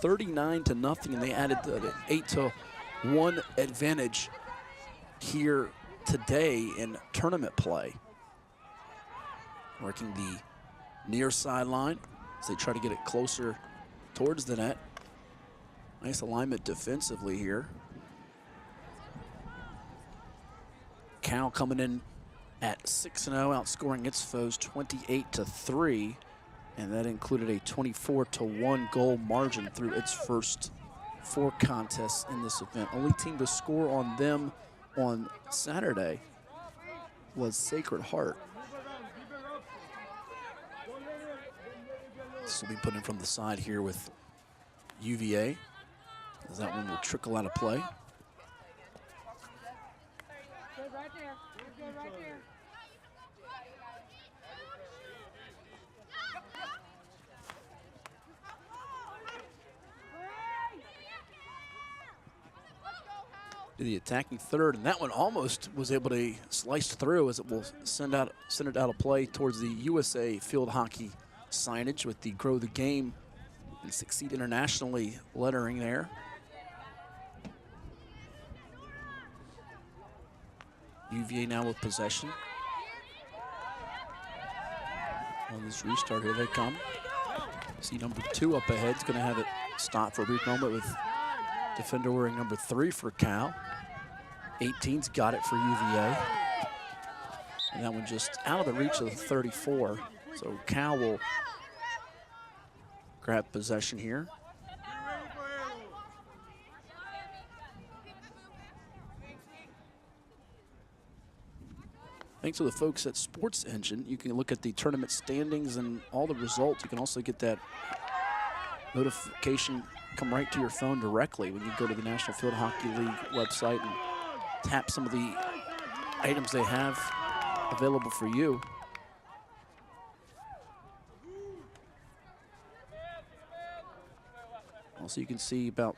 39-0, and they added the 8-1 advantage here today in tournament play. Working the near sideline as they try to get it closer towards the net. Nice alignment defensively here. Cal coming in at 6-0, outscoring its foes 28-3, and that included a 24-1 goal margin through its first 4 contests in this event. Only team to score on them on Saturday was Sacred Heart. This will be put in from the side here with UVA, as that one will trickle out of play. To the attacking third, and that one almost was able to slice through as it will send it out of play towards the USA field hockey signage with the Grow the Game and Succeed Internationally lettering there. UVA now with possession. On this restart, here they come. See number 2 up ahead is going to have it stop for a brief moment with defender wearing number 3 for Cal. 18's got it for UVA. And that one just out of the reach of the 34. So Cal will grab possession here. Thanks to the folks at Sports Engine, you can look at the tournament standings and all the results. You can also get that notification come right to your phone directly when you go to the National Field Hockey League website and tap some of the items they have available for you. Also, you can see about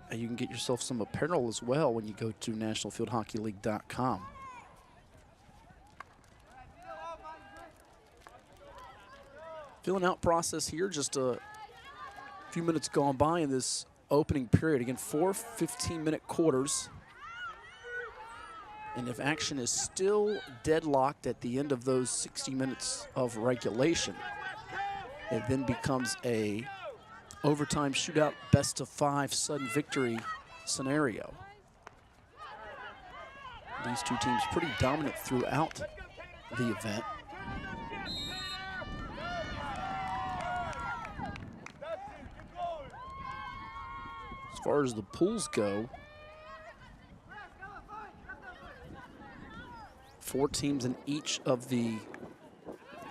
how you can get yourself some apparel as well when you go to nationalfieldhockeyleague.com. Filling out process here, just a few minutes gone by in this opening period. Again, 4 15-minute quarters. And if action is still deadlocked at the end of those 60 minutes of regulation, it then becomes a overtime shootout, best of 5 sudden victory scenario. These two teams pretty dominant throughout the event. As far as the pools go, 4 teams in each of the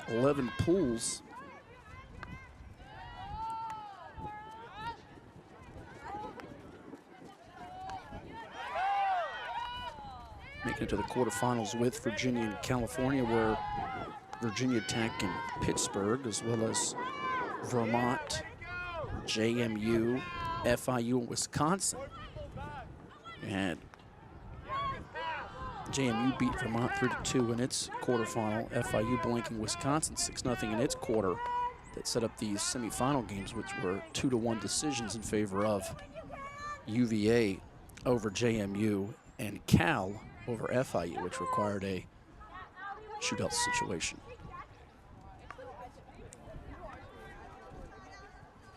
11 pools. Making it to the quarterfinals with Virginia and California, where Virginia Tech and Pittsburgh, as well as Vermont, JMU, FIU, and Wisconsin. And JMU beat Vermont 3-2 in its quarterfinal. FIU blanking Wisconsin 6-0 in its quarter. That set up these semifinal games, which were 2-1 decisions in favor of UVA over JMU and Cal over FIU, which required a shootout situation.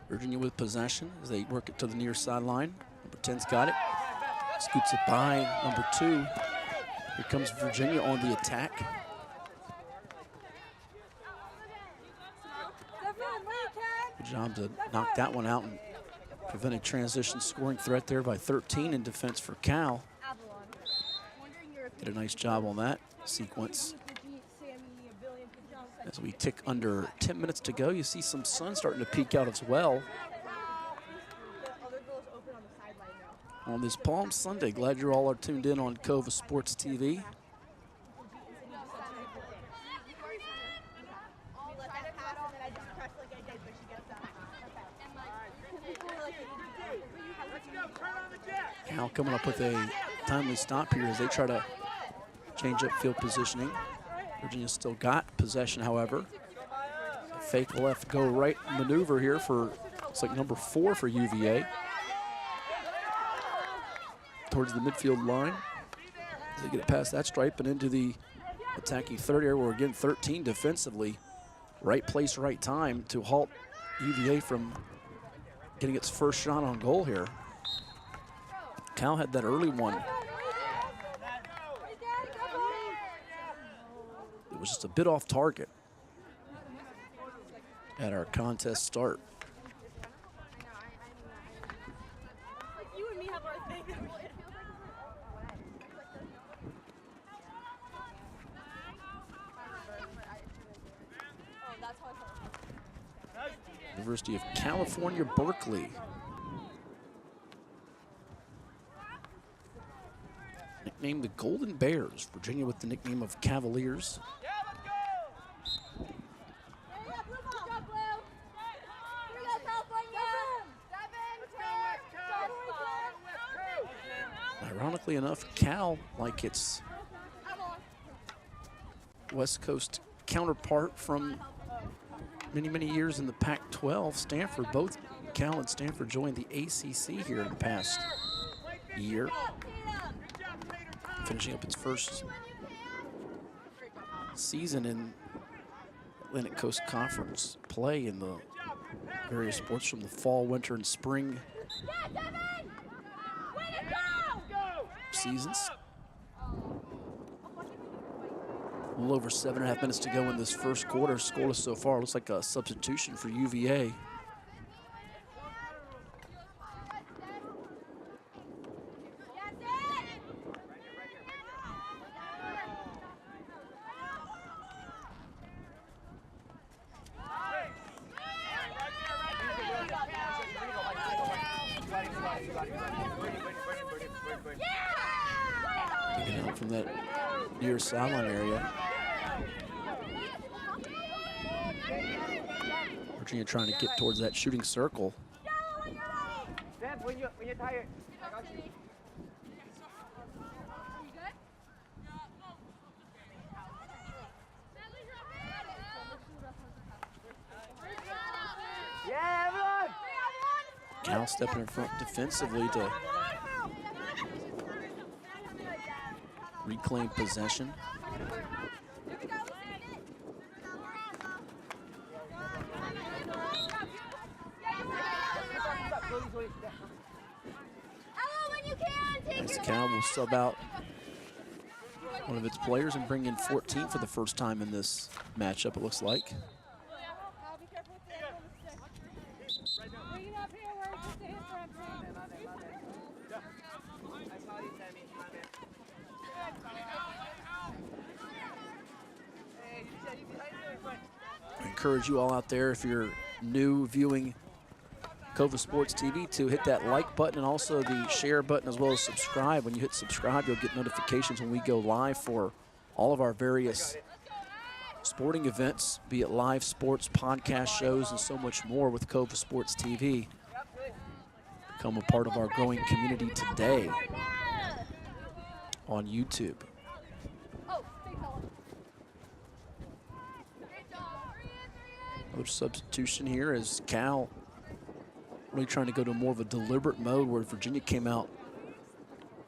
Virginia with possession as they work it to the near sideline. Number 10's got it. Scoots it by number 2. Here comes Virginia on the attack. Good job to knock that one out and prevent a transition scoring threat there by 13 in defense for Cal. Did a nice job on that sequence. As we tick under 10 minutes to go, you see some sun starting to peek out as well. On this Palm Sunday, glad you all are tuned in on Coed Sports TV. Cal coming up with a timely stop here as they try to change up field positioning. Virginia still got possession, however. Fake left, go right maneuver here for It's like number 4 for UVA. Towards the midfield line. They get it past that stripe and into the attacking third area. We're again 13 defensively. Right place, right time to halt UVA from getting its first shot on goal here. Cal had that early one. It was just a bit off target at our contest start. University of California, Berkeley. Nicknamed the Golden Bears. Virginia with the nickname of Cavaliers. Ironically enough, Cal, like its West Coast counterpart from many years in the Pac-12, Stanford, both Cal and Stanford joined the ACC here in the past year, finishing up its first season in Atlantic Coast Conference play in the various sports from the fall, winter, and spring seasons. A little over 7.5 minutes to go in this first quarter. Scoreless so far. Looks like a substitution for UVA. Getting out from that near sideline area. Virginia trying to get towards that shooting circle. When you're tired. Yeah, everyone! Cal stepping in front defensively to reclaim possession. As Cal will sub out one of its players and bring in 14 for the first time in this matchup, it looks like. I encourage you all out there, if you're new viewing Coed Sports TV, to hit that like button and also the share button, as well as subscribe. When you hit subscribe, you'll get notifications when we go live for all of our various sporting events, be it live sports, podcast shows, and so much more with Coed Sports TV. Become a part of our growing community today on YouTube. Coach substitution here as Cal really trying to go to more of a deliberate mode, where Virginia came out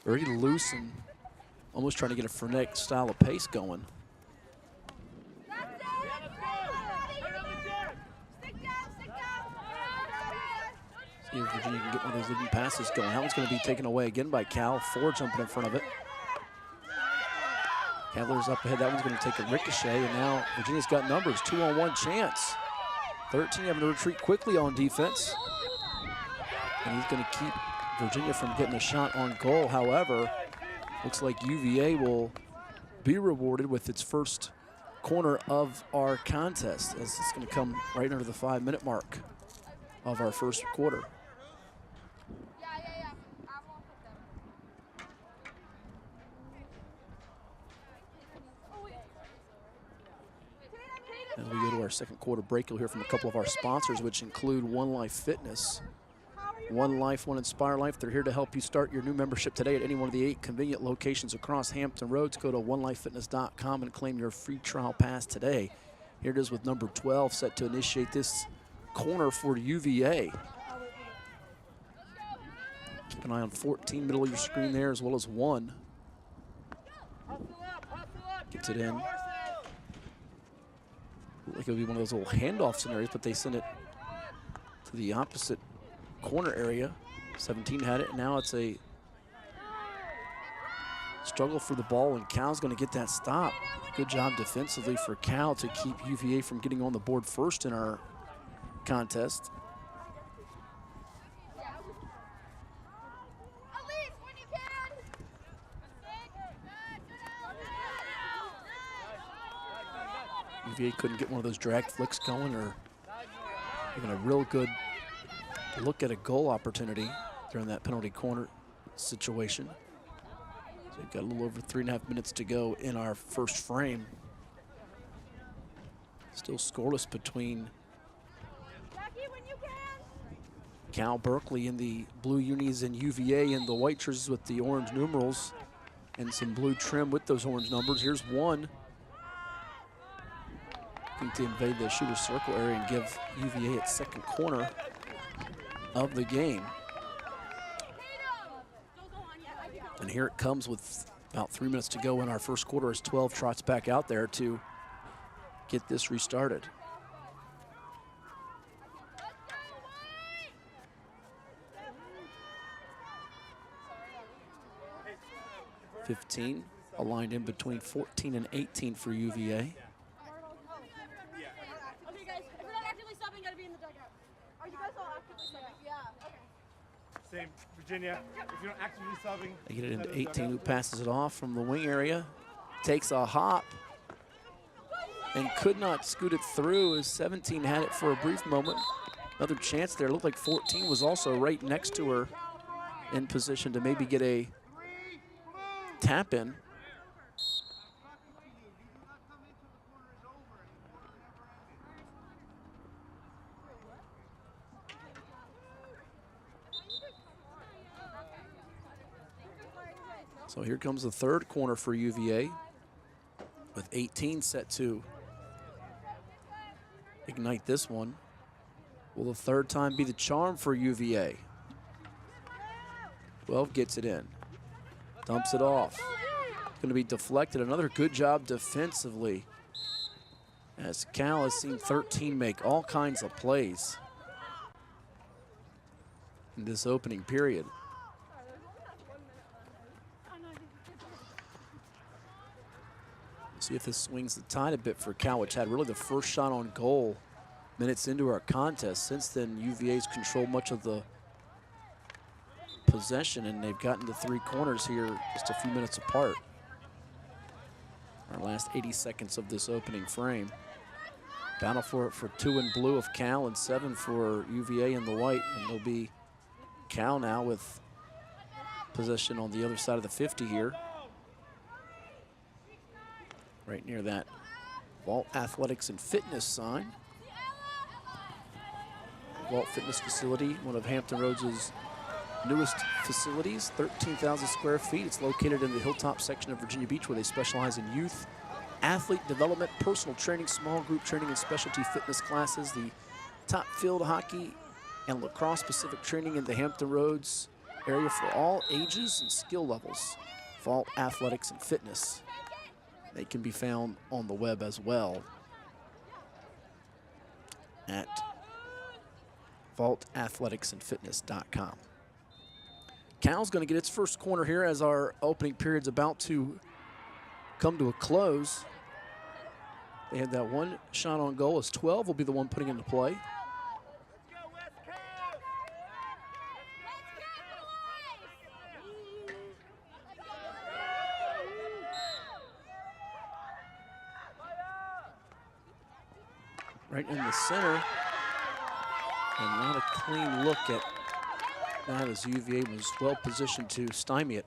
very loose and almost trying to get a frenetic style of pace going. See if Virginia can get one of those leading passes going. That one's going to be taken away again by Cal. 4 jumping in front of it. Cavaliers up ahead. That one's going to take a ricochet, and now Virginia's got numbers. 2-on-1 chance. 13 having to retreat quickly on defense. And he's going to keep Virginia from getting a shot on goal. However, looks like UVA will be rewarded with its first corner of our contest, as it's going to come right under the 5-minute mark of our first quarter. As we go to our second quarter break, you'll hear from a couple of our sponsors, which include One Life Fitness, One Life, One Inspire Life. They're here to help you start your new membership today at any one of the 8 convenient locations across Hampton Roads. Go to onelifefitness.com and claim your free trial pass today. Here it is with number 12 set to initiate this corner for UVA. Keep an eye on 14 middle of your screen there, as well as 1. Gets it in. Looked like it would be one of those little handoff scenarios, but they send it to the opposite corner area. 17 had it, and now it's a struggle for the ball, and Cal's going to get that stop. Good job defensively for Cal to keep UVA from getting on the board first in our contest. UVA couldn't get one of those drag flicks going or even a real good look at a goal opportunity during that penalty corner situation. So we've got a little over 3.5 minutes to go in our first frame. Still scoreless between Cal Berkeley in the blue unis and UVA in the white jerseys with the orange numerals and some blue trim with those orange numbers. Here's one. To invade the shooter circle area and give UVA its second corner of the game. And here it comes with about 3 minutes to go in our first quarter as 12 trots back out there to get this restarted. Aligned in between 14 and 18 for UVA. Same, Virginia, if you're not actively subbing. They get it into 18, who passes it off from the wing area. Takes a hop and could not scoot it through as 17 had it for a brief moment. Another chance there. Looked like 14 was also right next to her in position to maybe get a tap in. So here comes the third corner for UVA with 18 set to ignite this one. Will the third time be the charm for UVA? 12 gets it in, dumps it off. Going to be deflected. Another good job defensively as Cal has seen 13 make all kinds of plays in this opening period. See if this swings the tide a bit for Cal, which had really the first shot on goal minutes into our contest. Since then, UVA's controlled much of the possession, and they've gotten to 3 corners here just a few minutes apart. Our last 80 seconds of this opening frame. Battle for it for 2 in blue of Cal and 7 for UVA in the white, and it'll be Cal now with possession on the other side of the 50 here. Right near that Vault Athletics and Fitness sign. Vault Fitness Facility, one of Hampton Roads' newest facilities, 13,000 square feet. It's located in the Hilltop section of Virginia Beach, where they specialize in youth, athlete development, personal training, small group training, and specialty fitness classes. The top field hockey and lacrosse specific training in the Hampton Roads area for all ages and skill levels. Vault Athletics and Fitness. They can be found on the web as well at vaultathleticsandfitness.com. Cal's going to get its first corner here as our opening period's about to come to a close. They had that one shot on goal, as 12 will be the one putting into play. Right in the center, and not a clean look at that as UVA was well positioned to stymie it.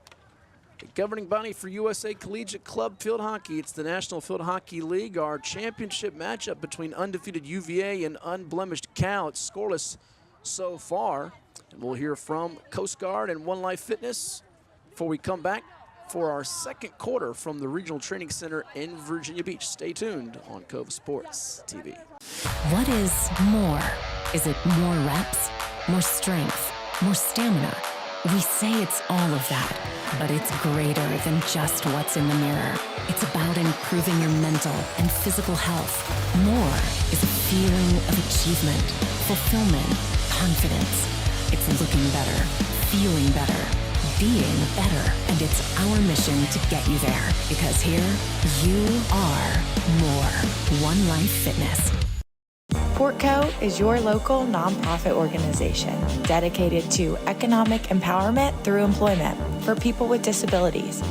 The governing body for USA Collegiate Club Field Hockey. It's the National Field Hockey League. Our championship matchup between undefeated UVA and unblemished Cal. It's scoreless so far. And we'll hear from Coast Guard and One Life Fitness before we come back for our second quarter from the Regional Training Center in Virginia Beach. Stay tuned on Cove Sports TV. What is more? Is it more reps, more strength, more stamina? We say it's all of that, but it's greater than just what's in the mirror. It's about improving your mental and physical health. More is a feeling of achievement, fulfillment, confidence. It's looking better, feeling better, being better, and it's our mission to get you there. Because here, you are more. One Life Fitness. Coed is your local nonprofit organization dedicated to economic empowerment through employment for people with disabilities.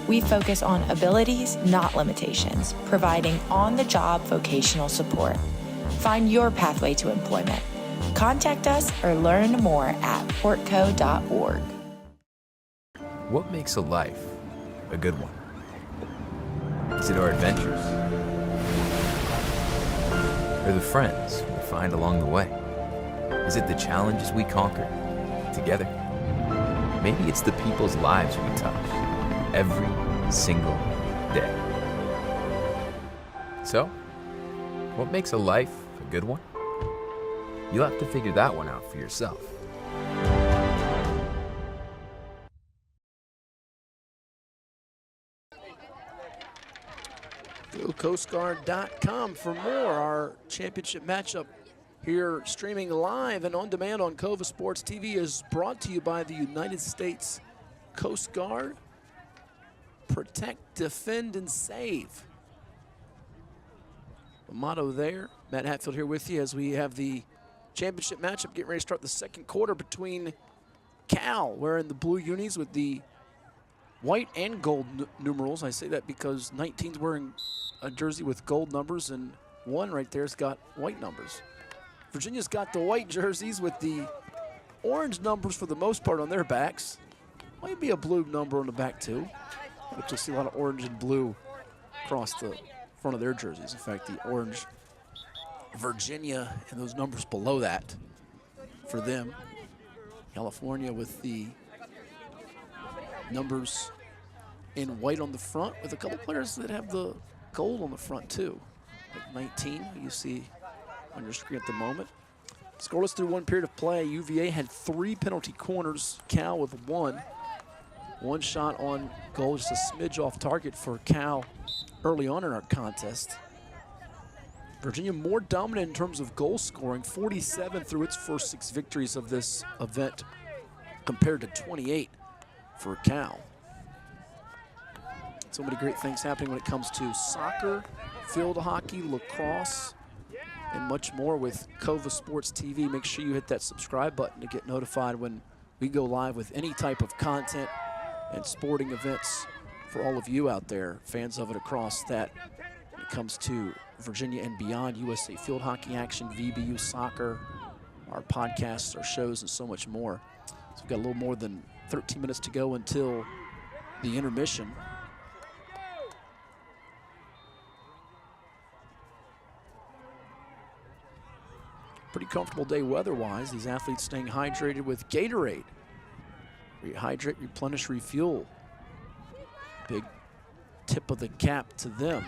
We focus on abilities, not limitations, providing on-the-job vocational support. Find your pathway to employment. Contact us or learn more at portco.org. What makes a life a good one? Is it our adventures? Or the friends we find along the way? Is it the challenges we conquer together? Maybe it's the people's lives we touch every single day. So, what makes a life a good one? You'll have to figure that one out for yourself. GoCoastGuard.com for more. Our championship matchup here streaming live and on demand on Cova Sports TV is brought to you by the United States Coast Guard. Protect, defend, and save. The motto there. Matt Hatfield here with you as we have the championship matchup getting ready to start the second quarter between Cal, wearing the blue unis with the white and gold numerals. I say that because 19's wearing a jersey with gold numbers and one right there's got white numbers. Virginia's got the white jerseys with the orange numbers for the most part on their backs. Might be a blue number on the back too, but you'll see a lot of orange and blue across the front of their jerseys. In fact, the orange Virginia and those numbers below that for them. California with the numbers in white on the front with a couple players that have the gold on the front too. Like 19, you see on your screen at the moment. Scoreless through one period of play. UVA had 3 penalty corners, Cal with 1. One shot on goal, just a smidge off target for Cal early on in our contest. Virginia more dominant in terms of goal scoring, 47 through its first 6 victories of this event compared to 28 for Cal. So many great things happening when it comes to soccer, field hockey, lacrosse, and much more with Cova Sports TV. Make sure you hit that subscribe button to get notified when we go live with any type of content and sporting events for all of you out there, fans of it across that. When it comes to Virginia and beyond, USA field hockey action, VBU soccer, our podcasts, our shows, and so much more. So we've got a little more than 13 minutes to go until the intermission. Pretty comfortable day weather-wise. These athletes staying hydrated with Gatorade. Rehydrate, replenish, refuel. Big tip of the cap to them.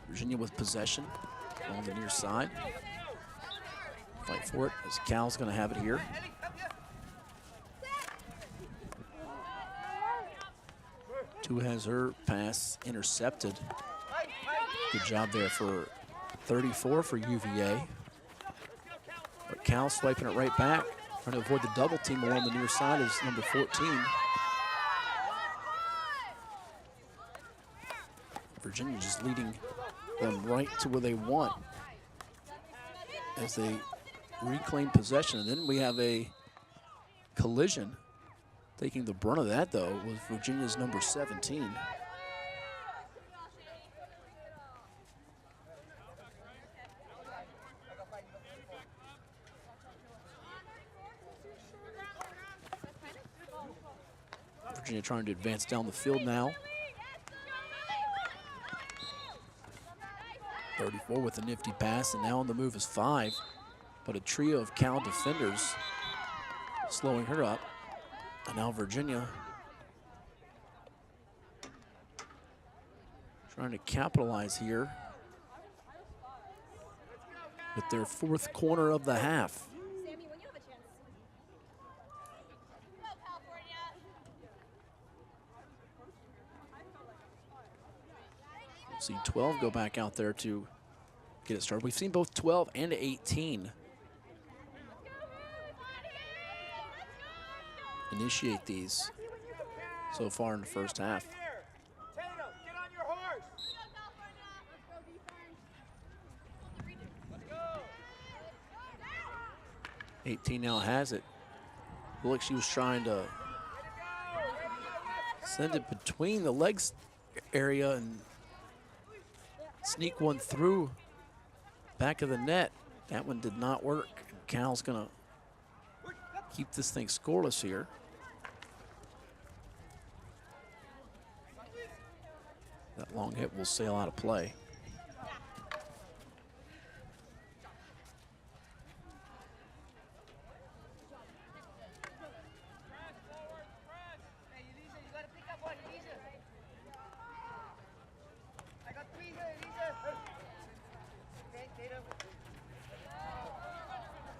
Virginia with possession on the near side. Fight for it as Cal's going to have it here. Two has her pass intercepted. Good job there for 34 for UVA. But Cal swiping it right back, trying to avoid the double team along the near side is number 14. Virginia just leading them right to where they want as they reclaim possession. And then we have a collision. Taking the brunt of that, though, was Virginia's number 17. Virginia trying to advance down the field now. 34 with a nifty pass, and now on the move is 5. But a trio of Cal defenders slowing her up. And now Virginia trying to capitalize here. with their 4th corner of the half. Sammy, when you have a chance. Go, California. We'll see 12 go back out there to get it started. We've seen both 12 and 18 initiate these so far in the first half. Tatum, get on your horse. 18 now has it. Looked like she was trying to send it between the legs area and sneak one through back of the net. That one did not work. Cal's gonna keep this thing scoreless here. That long hit will sail out of play.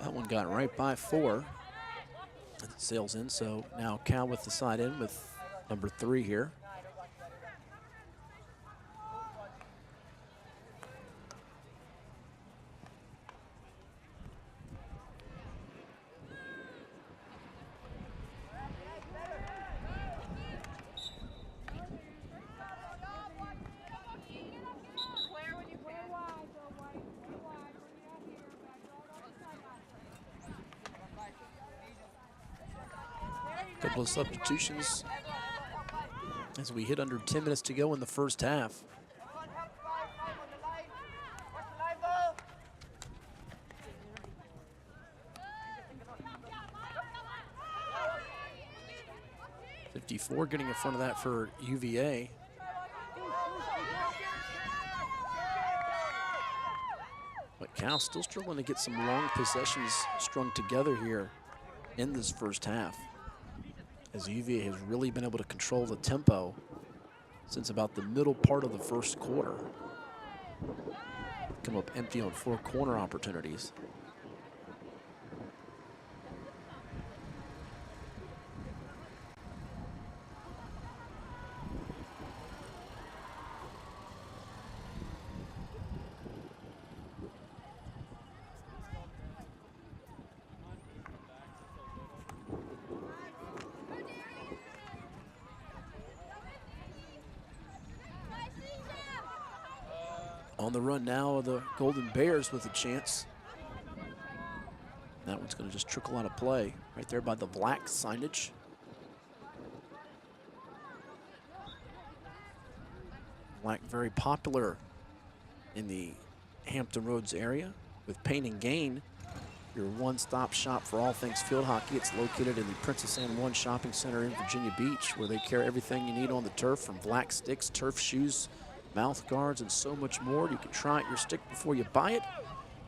That one got right by 4. It sails in, so now Cal with the side in with number 3 here. Couple of substitutions as we hit under 10 minutes to go in the first half. .54 getting in front of that for UVA. But Cal still struggling to get some long possessions strung together here in this first half, as UVA has really been able to control the tempo since about the middle part of the first quarter. Come up empty on 4 corner opportunities. On the run now are the Golden Bears with a chance. That one's going to just trickle out of play right there by the black signage. Black very popular in the Hampton Roads area with Pain and Gain, your one-stop shop for all things field hockey. It's located in the Princess Anne One Shopping Center in Virginia Beach, where they carry everything you need on the turf, from black sticks, turf shoes, mouth guards, and so much more. You can try out your stick before you buy it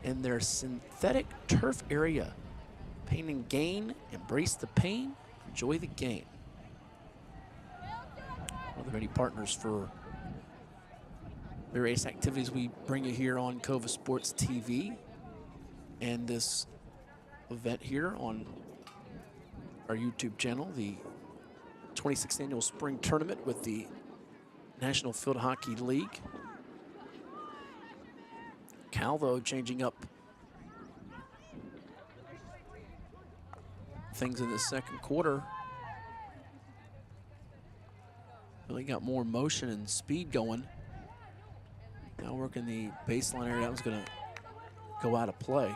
in their synthetic turf area. Pain and Gain, embrace the pain, enjoy the gain. One of the many partners for various activities we bring you here on Cova Sports TV, and this event here on our YouTube channel, the 26th annual spring tournament with the National Field Hockey League. Cal, though, changing up things in the second quarter. Really got more motion and speed going. Now working the baseline area. That was going to go out of play.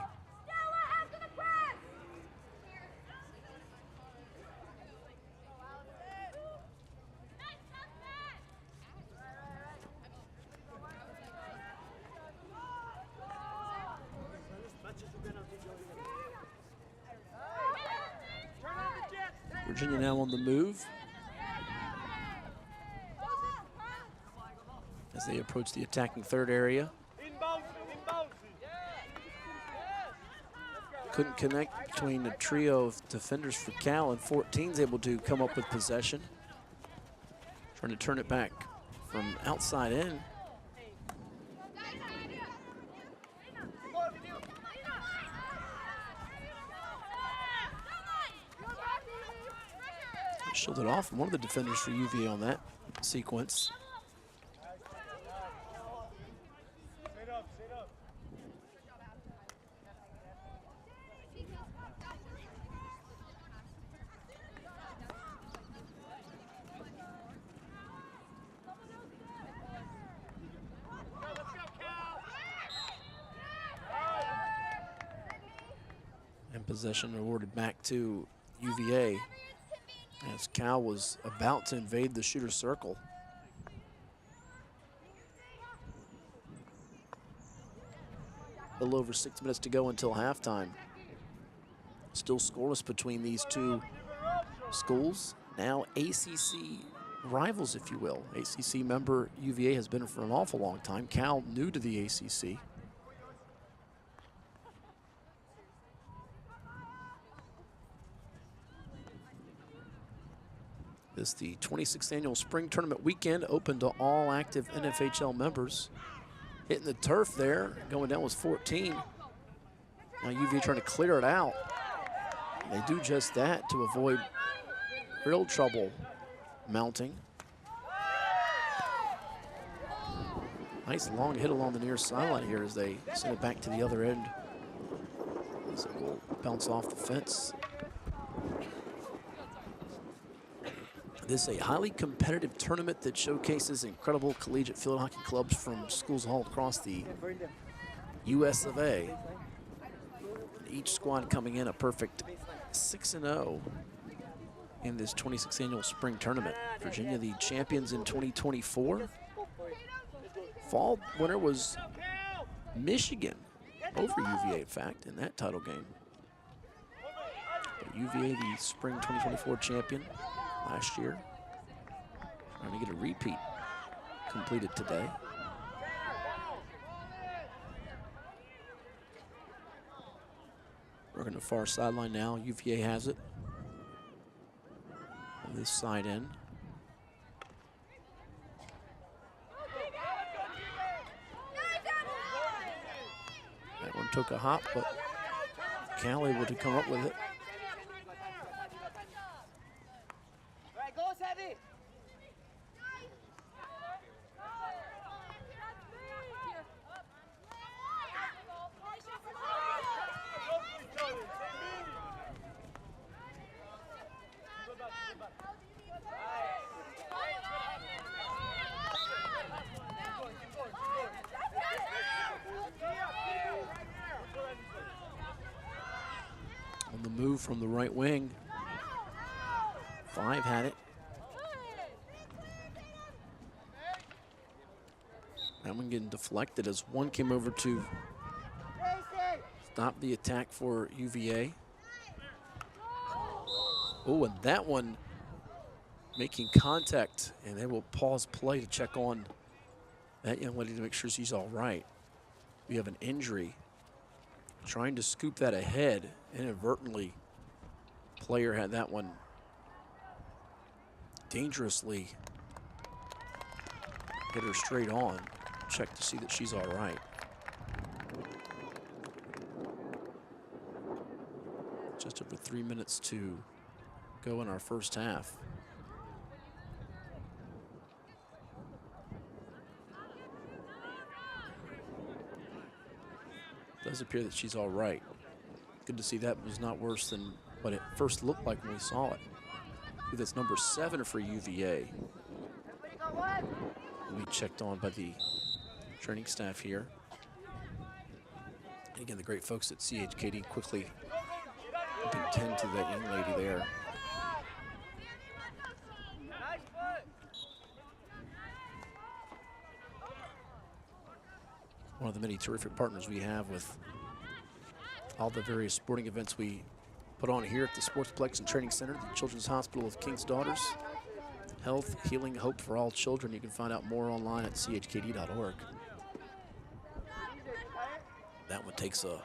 Virginia now on the move as they approach the attacking third area. Couldn't connect between the trio of defenders for Cal, and 14's able to come up with possession. Trying to turn it back from outside in. Shielded off one of the defenders for UVA on that sequence. And possession awarded back to UVA as Cal was about to invade the shooter's circle. A little over 6 minutes to go until halftime. Still scoreless between these two schools. Now ACC rivals, if you will. ACC member UVA has been for an awful long time. Cal new to the ACC. This is the 26th annual spring tournament weekend, open to all active NFHL members. Hitting the turf there, going down was 14. Now UVA trying to clear it out. They do just that to avoid real trouble mounting. Nice long hit along the near sideline here as they send it back to the other end. So it will bounce off the fence. This is a highly competitive tournament that showcases incredible collegiate field hockey clubs from schools all across the US of A. Each squad coming in a perfect 6-0 in this 26th annual spring tournament. Virginia, the champions in 2024. Fall winner was Michigan over UVA, in fact, in that title game. But UVA, the spring 2024 champion last year, trying to get a repeat completed today. Working the far sideline now. UVA has it. On this side end. That one took a hop, but Cal able to come up with it. On the move from the right wing. 5 had it. That one getting deflected as one came over to stop the attack for UVA. Oh, and that one making contact, and they will pause play to check on that young lady to make sure she's all right. We have an injury. Trying to scoop that ahead, inadvertently. Player had that one dangerously hit her straight on. Check to see that she's all right. Just over 3 minutes to go in our first half. Does appear that she's all right. Good to see that was not worse than what it first looked like when we saw it. That's number 7 for UVA. We checked on by the training staff here. And again, the great folks at CHKD quickly tend to that young lady there. One of the many terrific partners we have with all the various sporting events we put on here at the Sportsplex and Training Center, the Children's Hospital of King's Daughters. Health, healing, hope for all children. You can find out more online at chkd.org. That one takes a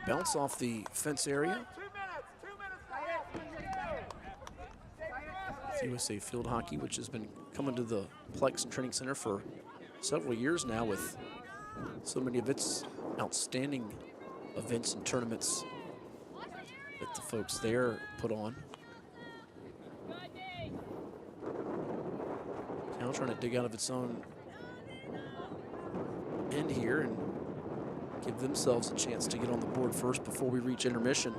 bounce off the fence area. It's USA Field Hockey, which has been coming to the Plex and Training Center for several years now with so many of its outstanding events and tournaments that the folks there put on. trying to dig out of its own end here and give themselves a chance to get on the board first before we reach intermission.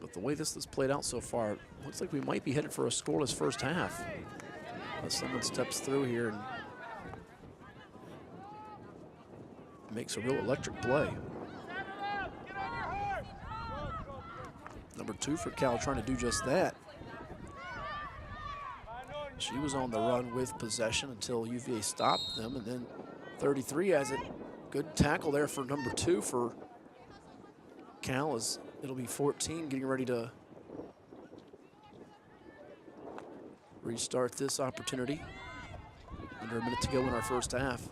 But the way this has played out so far, looks like we might be headed for a scoreless first half. Unless someone steps through here and makes a real electric play. Number 2 for Cal trying to do just that. She was on the run with possession until UVA stopped them, and then 33 has it. Good tackle there for number 2 for Cal, as it'll be 14 getting ready to restart this opportunity. Under a minute to go in our first half.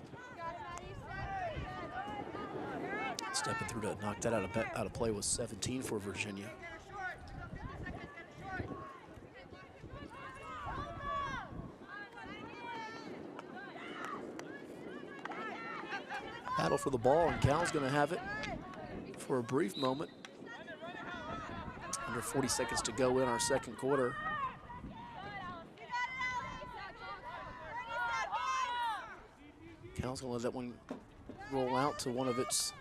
Stepping through to knock that out of play was 17 for Virginia. Battle for the ball, and Cal's going to have it for a brief moment. Under 40 seconds to go in our second quarter. Cal's going to let that one roll out to one of its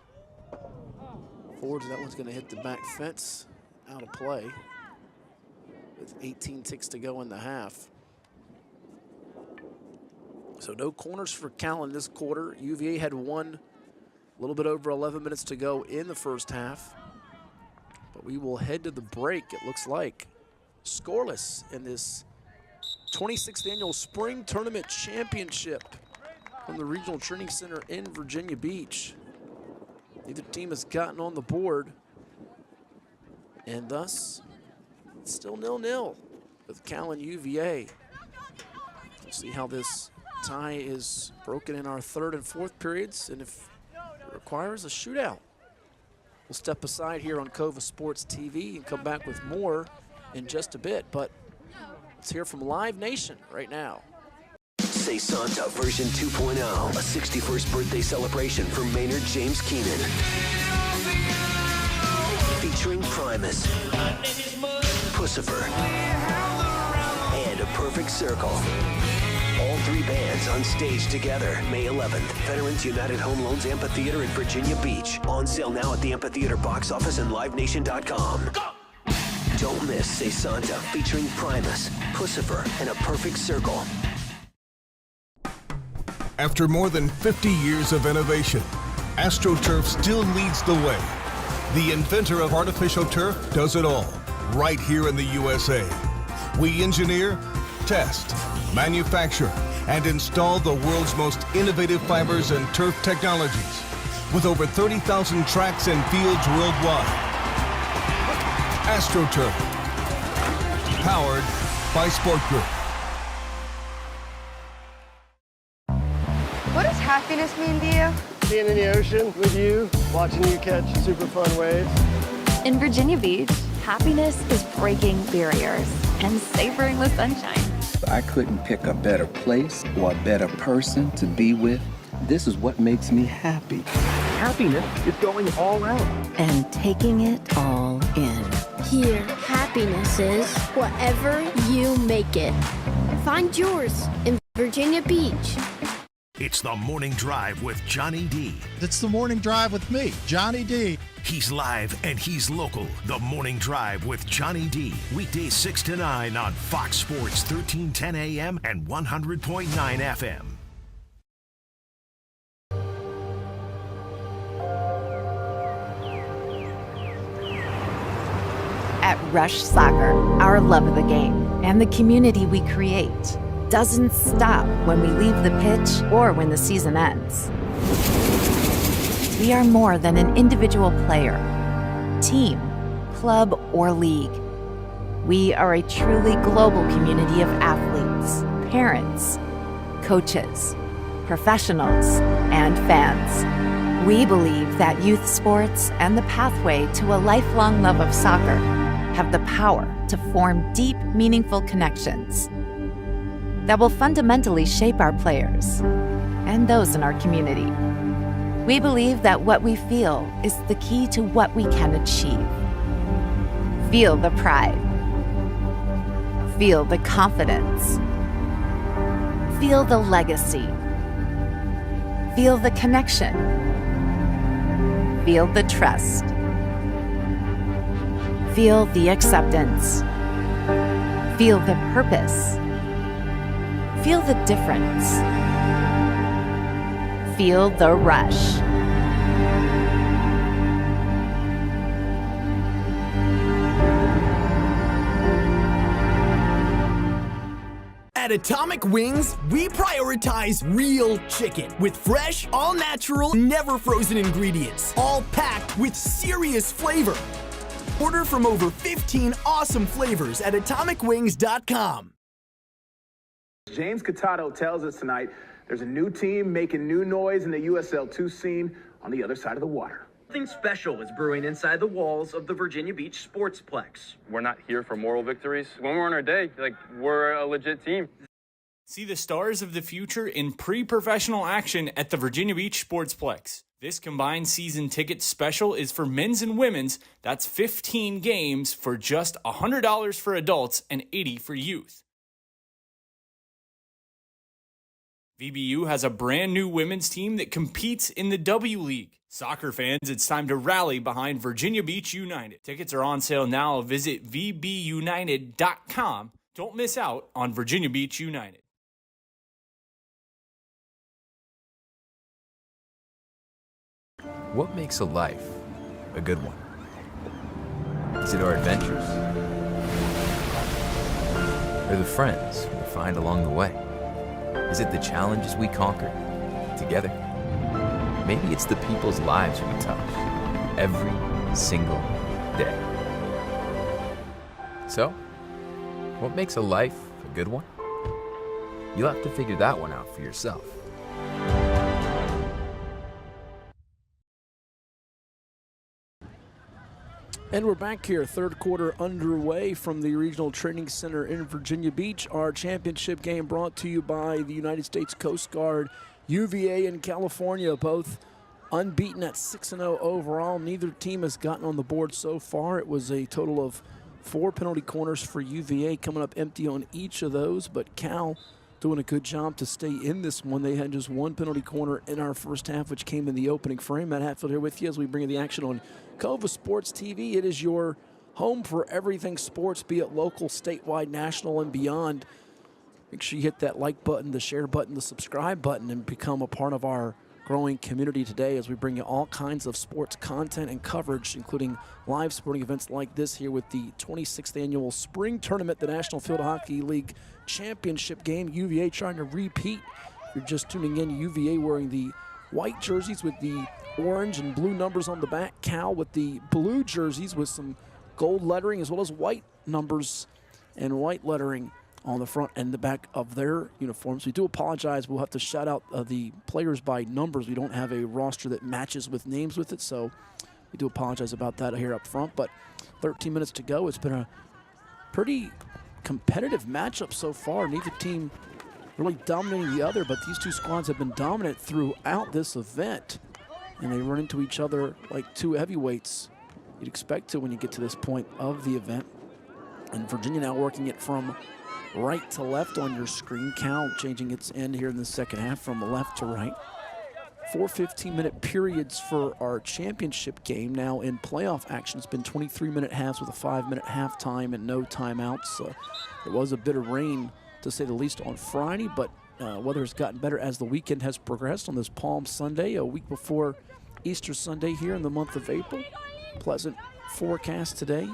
forwards. That one's going to hit the back fence, out of play, with 18 ticks to go in the half. So no corners for Cal in this quarter. UVA had one, a little bit over 11 minutes to go in the first half. But we will head to the break, it looks like. Scoreless in this 26th annual Spring Tournament Championship from the Regional Training Center in Virginia Beach. Neither team has gotten on the board, and thus it's still 0-0 with Cal and UVA. We'll see how this tie is broken in our third and fourth periods, and if it requires a shootout. We'll step aside here on Cova Sports TV and come back with more in just a bit, but let's hear from Live Nation right now. Say Santa version 2.0, a 61st birthday celebration for Maynard James Keenan. Featuring Primus, Pussifer, and A Perfect Circle. All 3 bands on stage together May 11th. Veterans United Home Loans Amphitheater in Virginia Beach. On sale now at the Amphitheater box office and livenation.com. Don't miss Say Santa featuring Primus, Pussifer, and A Perfect Circle. After more than 50 years of innovation, AstroTurf still leads the way. The inventor of artificial turf does it all, right here in the USA. We engineer, test, manufacture, and install the world's most innovative fibers and turf technologies, with over 30,000 tracks and fields worldwide. AstroTurf, powered by Sport Group. What does happiness mean to you? Being in the ocean with you, watching you catch super fun waves. In Virginia Beach, happiness is breaking barriers and savoring the sunshine. I couldn't pick a better place or a better person to be with. This is what makes me happy. Happiness is going all out. And taking it all in. Here, happiness is whatever you make it. Find yours in Virginia Beach. It's the Morning Drive with Johnny D. It's the Morning Drive with me, Johnny D. He's live and he's local. The Morning Drive with Johnny D. Weekdays 6 to 9 on Fox Sports 1310 AM and 100.9 FM. At Rush Soccer, our love of the game and the community we create doesn't stop when we leave the pitch or when the season ends. We are more than an individual player, team, club, or league. We are a truly global community of athletes, parents, coaches, professionals, and fans. We believe that youth sports and the pathway to a lifelong love of soccer have the power to form deep, meaningful connections that will fundamentally shape our players and those in our community. We believe that what we feel is the key to what we can achieve. Feel the pride. Feel the confidence. Feel the legacy. Feel the connection. Feel the trust. Feel the acceptance. Feel the purpose. Feel the difference. Feel the rush. At Atomic Wings, we prioritize real chicken with fresh, all-natural, never-frozen ingredients, all packed with serious flavor. Order from over 15 awesome flavors at atomicwings.com. James Catato tells us tonight there's a new team making new noise in the USL2 scene on the other side of the water. Something special is brewing inside the walls of the Virginia Beach Sportsplex. We're not here for moral victories. When we're on our day, we're a legit team. See the stars of the future in pre-professional action at the Virginia Beach Sportsplex. This combined season ticket special is for men's and women's. That's 15 games for just $100 for adults and $80 for youth. VBU has a brand new women's team that competes in the W League. Soccer fans, it's time to rally behind Virginia Beach United. Tickets are on sale now. Visit vbunited.com. Don't miss out on Virginia Beach United. What makes a life a good one? Is it our adventures? Or the friends we find along the way? Is it the challenges we conquer together? Maybe it's the people's lives we touch every single day. So, what makes a life a good one? You'll have to figure that one out for yourself. And we're back here, third quarter underway from the Regional Training Center in Virginia Beach. Our championship game brought to you by the United States Coast Guard, UVA and California, both unbeaten at 6-0 overall. Neither team has gotten on the board so far. It was a total of 4 penalty corners for UVA, coming up empty on each of those, but Cal doing a good job to stay in this one. They had just 1 penalty corner in our first half, which came in the opening frame. Matt Hatfield here with you as we bring you the action on Coed Sports TV. It is your home for everything sports, be it local, statewide, national, and beyond. Make sure you hit that like button, the share button, the subscribe button, and become a part of our growing community today as we bring you all kinds of sports content and coverage, including live sporting events like this here with the 26th annual spring tournament, the National Field Hockey League championship game. UVA trying to repeat. If you're just tuning in, UVA wearing the white jerseys with the orange and blue numbers on the back. Cal with the blue jerseys with some gold lettering as well as white numbers and white lettering on the front and the back of their uniforms. We do apologize. We'll have to shout out the players by numbers. We don't have a roster that matches with names with it, so we do apologize about that here up front. But 13 minutes to go. It's been a pretty competitive matchup so far. Neither team really dominating the other, but these two squads have been dominant throughout this event, and they run into each other like two heavyweights. You'd expect to when you get to this point of the event. And Virginia now working it from right to left on your screen. Cal changing its end here in the second half from left to right. 4 15-minute periods for our championship game. Now in playoff action, it's been 23-minute halves with a 5-minute halftime and no timeouts. There was a bit of rain, to say the least, on Friday, but weather has gotten better as the weekend has progressed on this Palm Sunday, a week before Easter Sunday here in the month of April. Pleasant forecast today.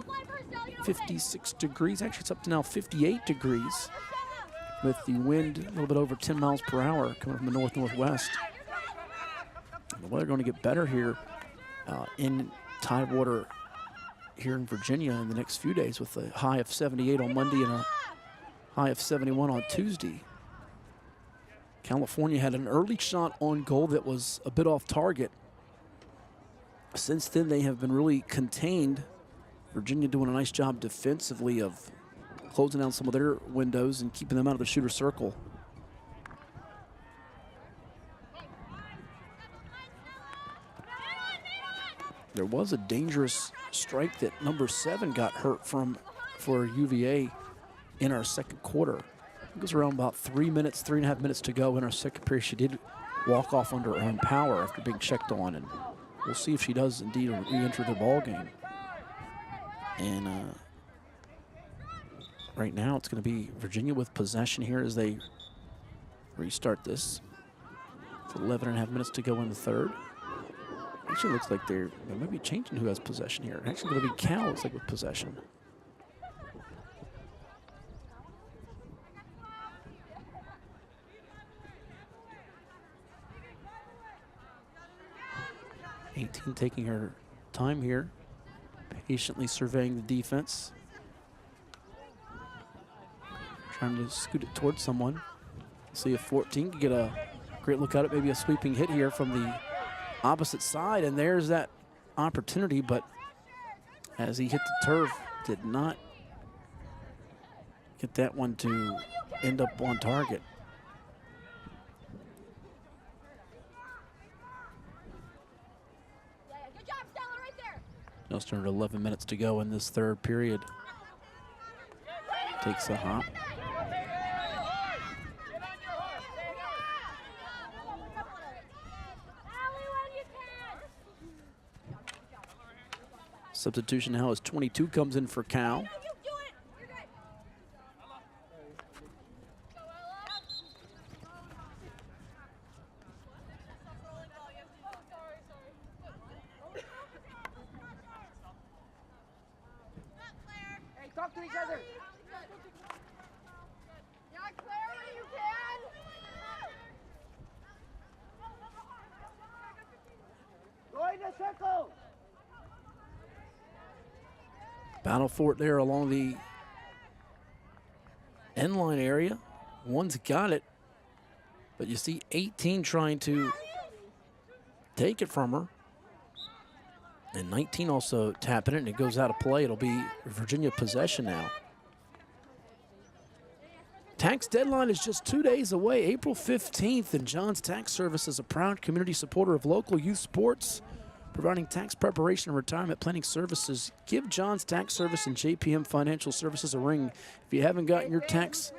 56 degrees. Actually, it's up to now 58 degrees with the wind a little bit over 10 miles per hour coming from the north-northwest. The weather going to get better here in Tidewater here in Virginia in the next few days with a high of 78 on Monday and a high of 71 on Tuesday. California had an early shot on goal that was a bit off target. Since then, they have been really contained. Virginia doing a nice job defensively of closing down some of their windows and keeping them out of the shooter circle. There was a dangerous strike that number 7 got hurt from for UVA. in our second quarter. It was around about 3 minutes, 3.5 minutes to go in our second period. She did walk off under her own power after being checked on, and we'll see if she does indeed re-enter the ball game. And right now it's going to be Virginia with possession here as they restart this. It's 11.5 minutes to go in the third. Actually looks like they might be changing who has possession here. Actually going to be Cal, looks like, with possession. Taking her time here, patiently surveying the defense. Trying to scoot it towards someone. See if 14 can get a great look at it, maybe a sweeping hit here from the opposite side, and there's that opportunity, but as he hit the turf, did not get that one to end up on target. Just under 11 minutes to go in this third period. Takes a hop. Substitution now as 22 comes in for Cal. Talk to each other. Yeah, Claire, when you can. Go in the circle. Battle for it there along the end line area. One's got it, but you see 18 trying to take it from her. And 19 also tapping it, and it goes out of play. It'll be Virginia possession now. Tax deadline is just 2 days away, April 15th, and John's Tax Service is a proud community supporter of local youth sports, providing tax preparation and retirement planning services. Give John's Tax Service and JPM Financial Services a ring if you haven't gotten your tax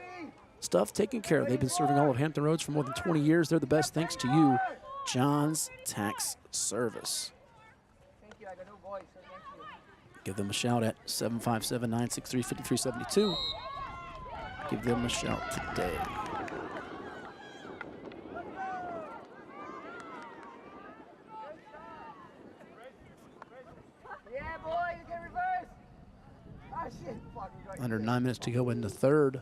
stuff taken care of. They've been serving all of Hampton Roads for more than 20 years. They're the best thanks to you, John's Tax Service. Give them a shout at 757-963-5372. Give them a shout today. Yeah, boy, you can reverse. Ah, shit. Under 9 minutes to go in the third.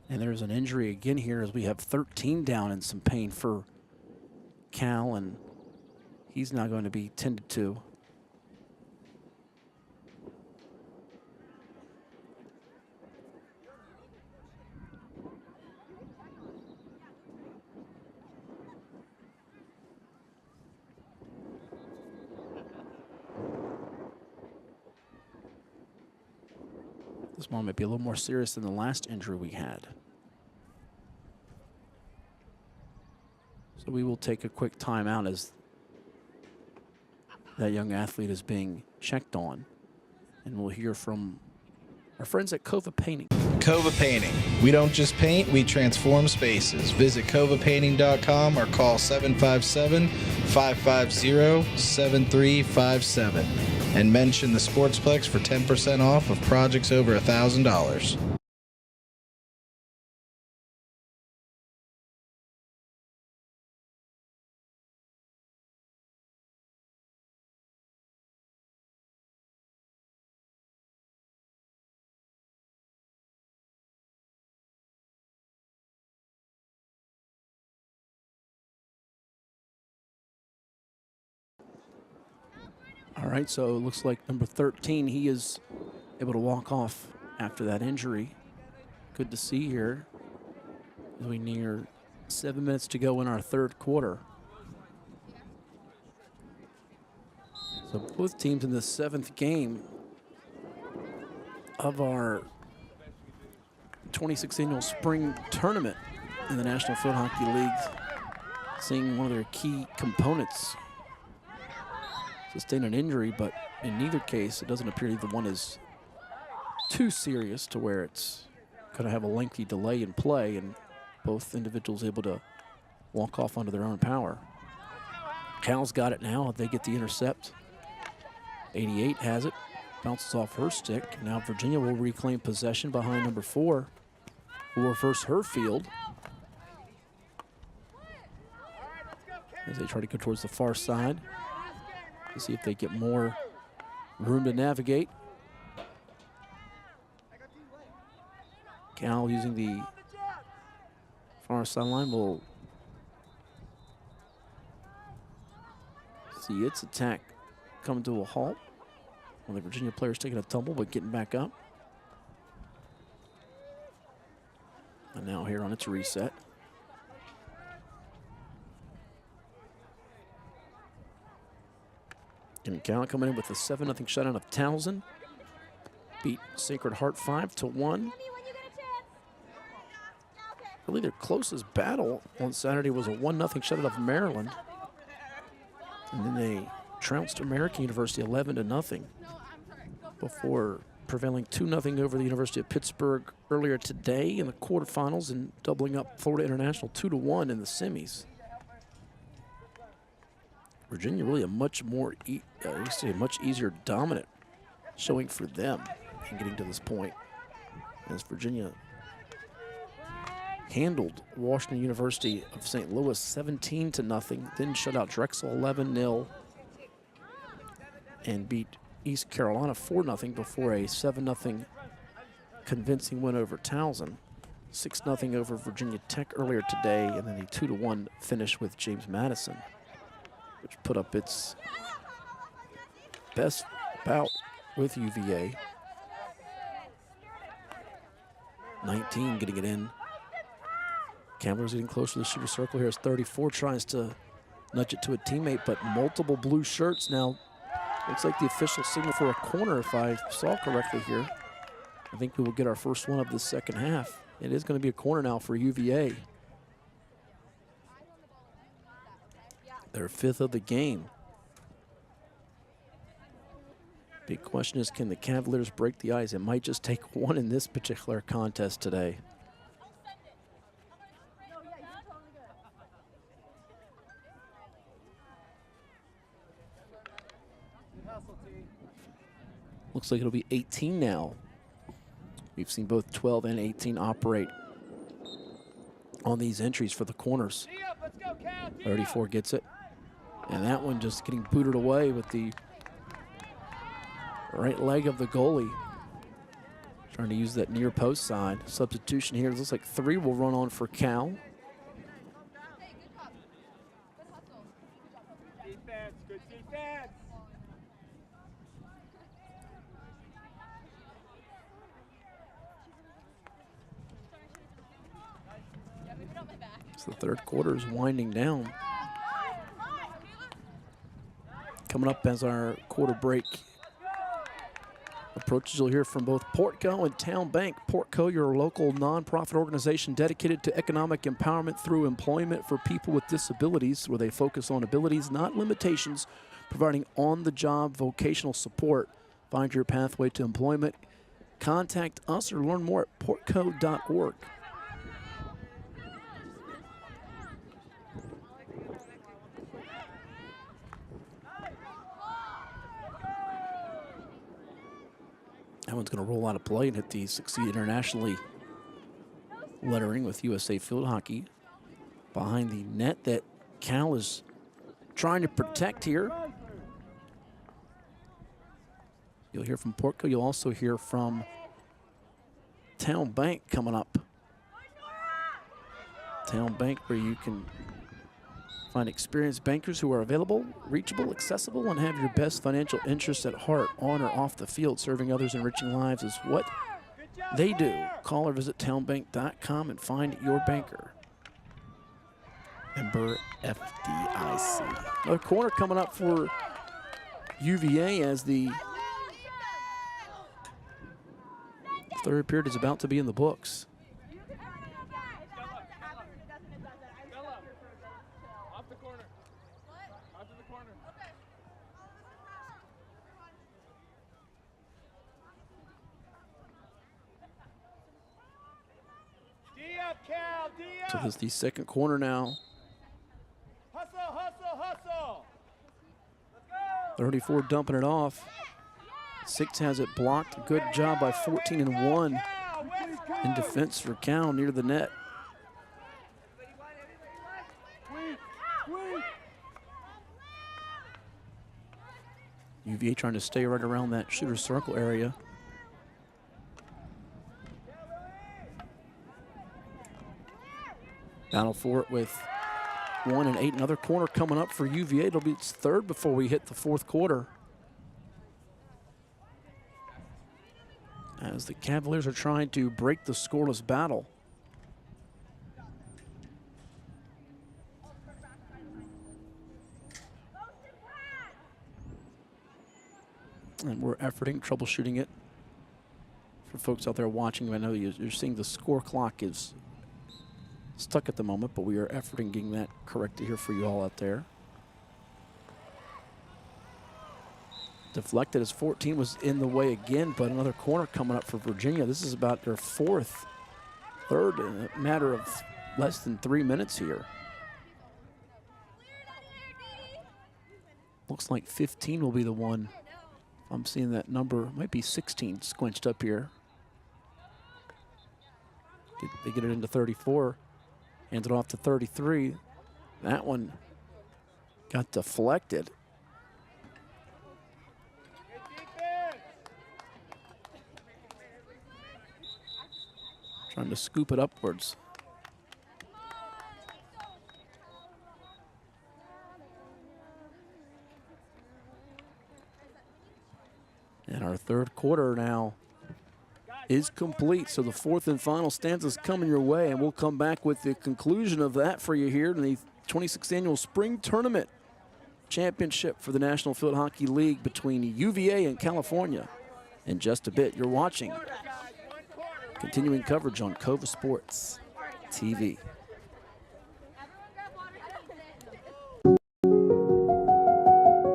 And there's an injury again here as we have 13 down and some pain for Cal, and he's now going to be tended to. This one might be a little more serious than the last injury we had. So we will take a quick timeout as that young athlete is being checked on. And we'll hear from our friends at Coed Painting. Coed Painting. We don't just paint, we transform spaces. Visit coedpainting.com or call 757-550-7357 and mention the Sportsplex for 10% off of projects over $1,000. All right, so it looks like number 13, he is able to walk off after that injury. Good to see here as we near 7 minutes to go in our third quarter. So both teams in the seventh game of our 26th annual spring tournament in the National Field Hockey League. seeing one of their key components sustain an injury, but in neither case, it doesn't appear either one is too serious to where it's going to have a lengthy delay in play, and both individuals able to walk off under their own power. Cal's got it now. They get the intercept. 88 has it. Bounces off her stick. Now Virginia will reclaim possession behind number 4, who will reverse her field as they try to go towards the far side to see if they get more room to navigate. Cal using the far sideline will see its attack come to a halt. One of the Virginia players taking a tumble but getting back up. And now here on its reset. And Cal coming in with a 7-0 shutout of Townsend. Beat Sacred Heart 5-1. Really their closest battle on Saturday was a 1-0 shutout of Maryland. And then they trounced American University 11-0 before prevailing 2-0 over the University of Pittsburgh earlier today in the quarterfinals and doubling up Florida International 2-1 in the semis. Virginia really a much more, much easier dominant showing for them in getting to this point, as Virginia handled Washington University of St. Louis 17-0, then shut out Drexel 11-0, and beat East Carolina 4-0 before a 7-0 convincing win over Towson, 6-0 over Virginia Tech earlier today, and then a 2-1 finish with James Madison, which put up its best bout with UVA. 19 getting it in. Campbell's getting closer to the shooter circle here as 34 tries to nudge it to a teammate, but multiple blue shirts now. Looks like the official signal for a corner, if I saw correctly here. I think we will get our first one of the second half. It is going to be a corner now for UVA. Their 5th of the game. Big question is, can the Cavaliers break the ice? It might just take one in this particular contest today. Looks like it'll be 18 now. We've seen both 12 and 18 operate on these entries for the corners. 34 gets it. And that one just getting booted away with the right leg of the goalie. Trying to use that near post side. Substitution here. It looks like 3 will run on for Cal. Defense, good defense. So the third quarter is winding down. Coming up as our quarter break approaches, you'll hear from both Portco and Town Bank. Portco, your local nonprofit organization dedicated to economic empowerment through employment for people with disabilities, where they focus on abilities, not limitations, providing on-the-job vocational support. Find your pathway to employment. Contact us or learn more at portco.org. That one's going to roll out of play and hit the Succeed Internationally lettering with USA Field Hockey behind the net that Cal is trying to protect here. You'll hear from Portco. You'll also hear from Town Bank coming up. Town Bank, where you can find experienced bankers who are available, reachable, accessible, and have your best financial interests at heart on or off the field. Serving others, enriching lives is what they do. Call or visit townbank.com and find your banker. Member FDIC. Another corner coming up for UVA as the third period is about to be in the books. So this is the second quarter now. 34 dumping it off. 6 has it blocked. Good job by 14 and 1 in defense for Cal near the net. UVA trying to stay right around that shooter circle area. Battle for it with 1 and 8. Another corner coming up for UVA. It'll be its third before we hit the fourth quarter. As the Cavaliers are trying to break the scoreless battle. And we're efforting, troubleshooting it. For folks out there watching, I know you're seeing the score clock is stuck at the moment, but we are efforting getting that corrected here for you all out there. Deflected as 14 was in the way again, but another corner coming up for Virginia. This is about their third in a matter of less than 3 minutes here. Looks like 15 will be the one. I'm seeing that number, might be 16 squinched up here. They get it into 34. Hand it off to 33. That one got deflected. Trying to scoop it upwards. And our third quarter now is complete. So the fourth and final stanza is coming your way, and we'll come back with the conclusion of that for you here in the 26th annual Spring Tournament Championship for the National Field Hockey League between UVA and California. In just a bit, you're watching continuing coverage on Coed Sports TV.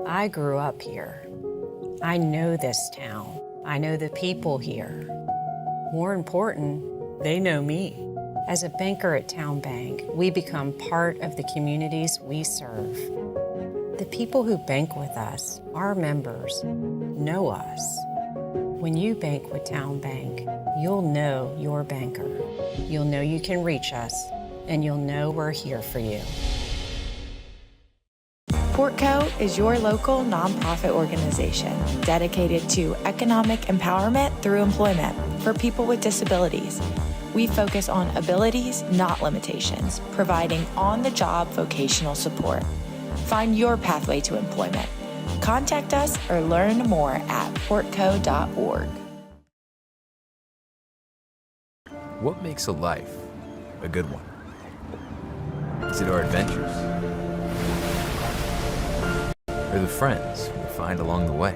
I grew up here. I know this town. I know the people here. More important, they know me. As a banker at Town Bank, we become part of the communities we serve. The people who bank with us, our members, know us. When you bank with Town Bank, you'll know your banker. You'll know you can reach us, and you'll know we're here for you. Portco is your local nonprofit organization dedicated to economic empowerment through employment for people with disabilities. We focus on abilities, not limitations, providing on-the-job vocational support. Find your pathway to employment. Contact us or learn more at portco.org. What makes a life a good one? Is it our adventures? Or the friends we find along the way?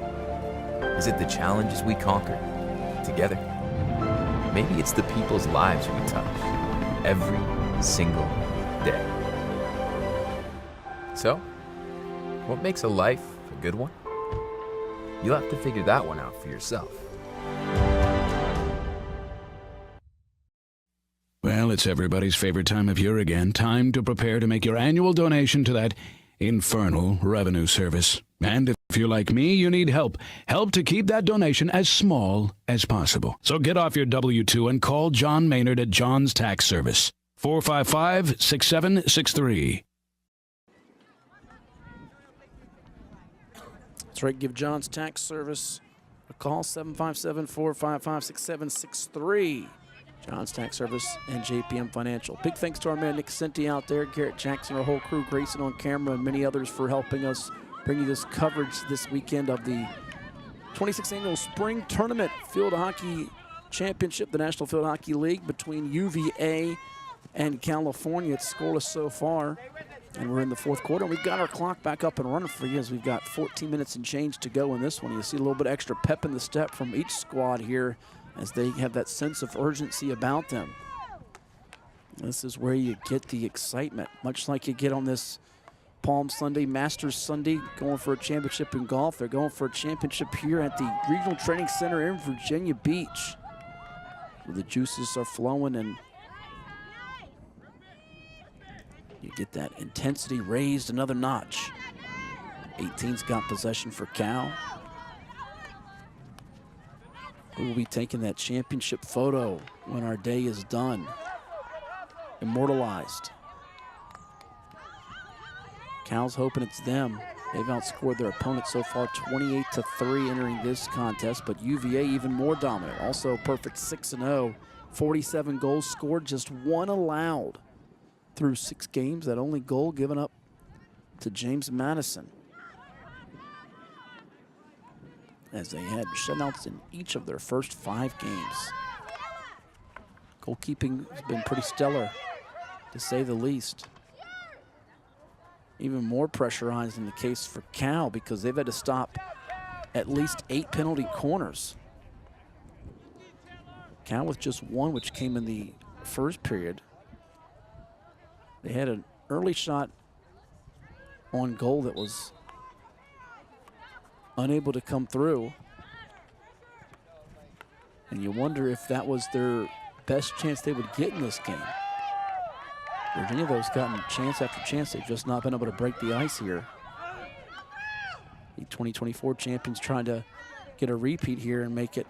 Is it the challenges we conquer together? Maybe it's the people's lives we touch every single day. So, what makes a life a good one? You'll have to figure that one out for yourself. Well, it's everybody's favorite time of year again. Time to prepare to make your annual donation to that infernal revenue service. And if you're like me, you need help. Help to keep that donation as small as possible. So get off your W-2 and call John Maynard at John's Tax Service. 455-6763. That's right, give John's Tax Service a call, 757-455-6763. John's Tax Service and JPM Financial. Big thanks to our man Nick Cinti out there, Garrett Jackson, our whole crew, Grayson on camera, and many others for helping us bring you this coverage this weekend of the 26th Annual Spring Tournament Field Hockey Championship, the National Field Hockey League between UVA and California. It's scoreless so far, and we're in the fourth quarter. We've got our clock back up and running for you as we've got 14 minutes and change to go in this one. You see a little bit extra pep in the step from each squad here as they have that sense of urgency about them. This is where you get the excitement, much like you get on this Palm Sunday, Masters Sunday, going for a championship in golf. They're going for a championship here at the Regional Training Center in Virginia Beach, where the juices are flowing and You get that intensity raised another notch. 18's got possession for Cal. We will be taking that championship photo when our day is done. Immortalized. Cal's hoping it's them. They've outscored their opponent so far 28-3 entering this contest, but UVA even more dominant. Also perfect 6-0, 47 goals scored, just one allowed through 6 games. That only goal given up to James Madison, as they had shutouts in each of their first 5 games. Goalkeeping has been pretty stellar, to say the least. Even more pressurized in the case for Cal, because they've had to stop at least 8 penalty corners. Cal with just 1, which came in the first period. They had an early shot on goal that was unable to come through. And you wonder if that was their best chance they would get in this game. Virginia, though, has gotten chance after chance. They've just not been able to break the ice here. The 2024 champions trying to get a repeat here and make it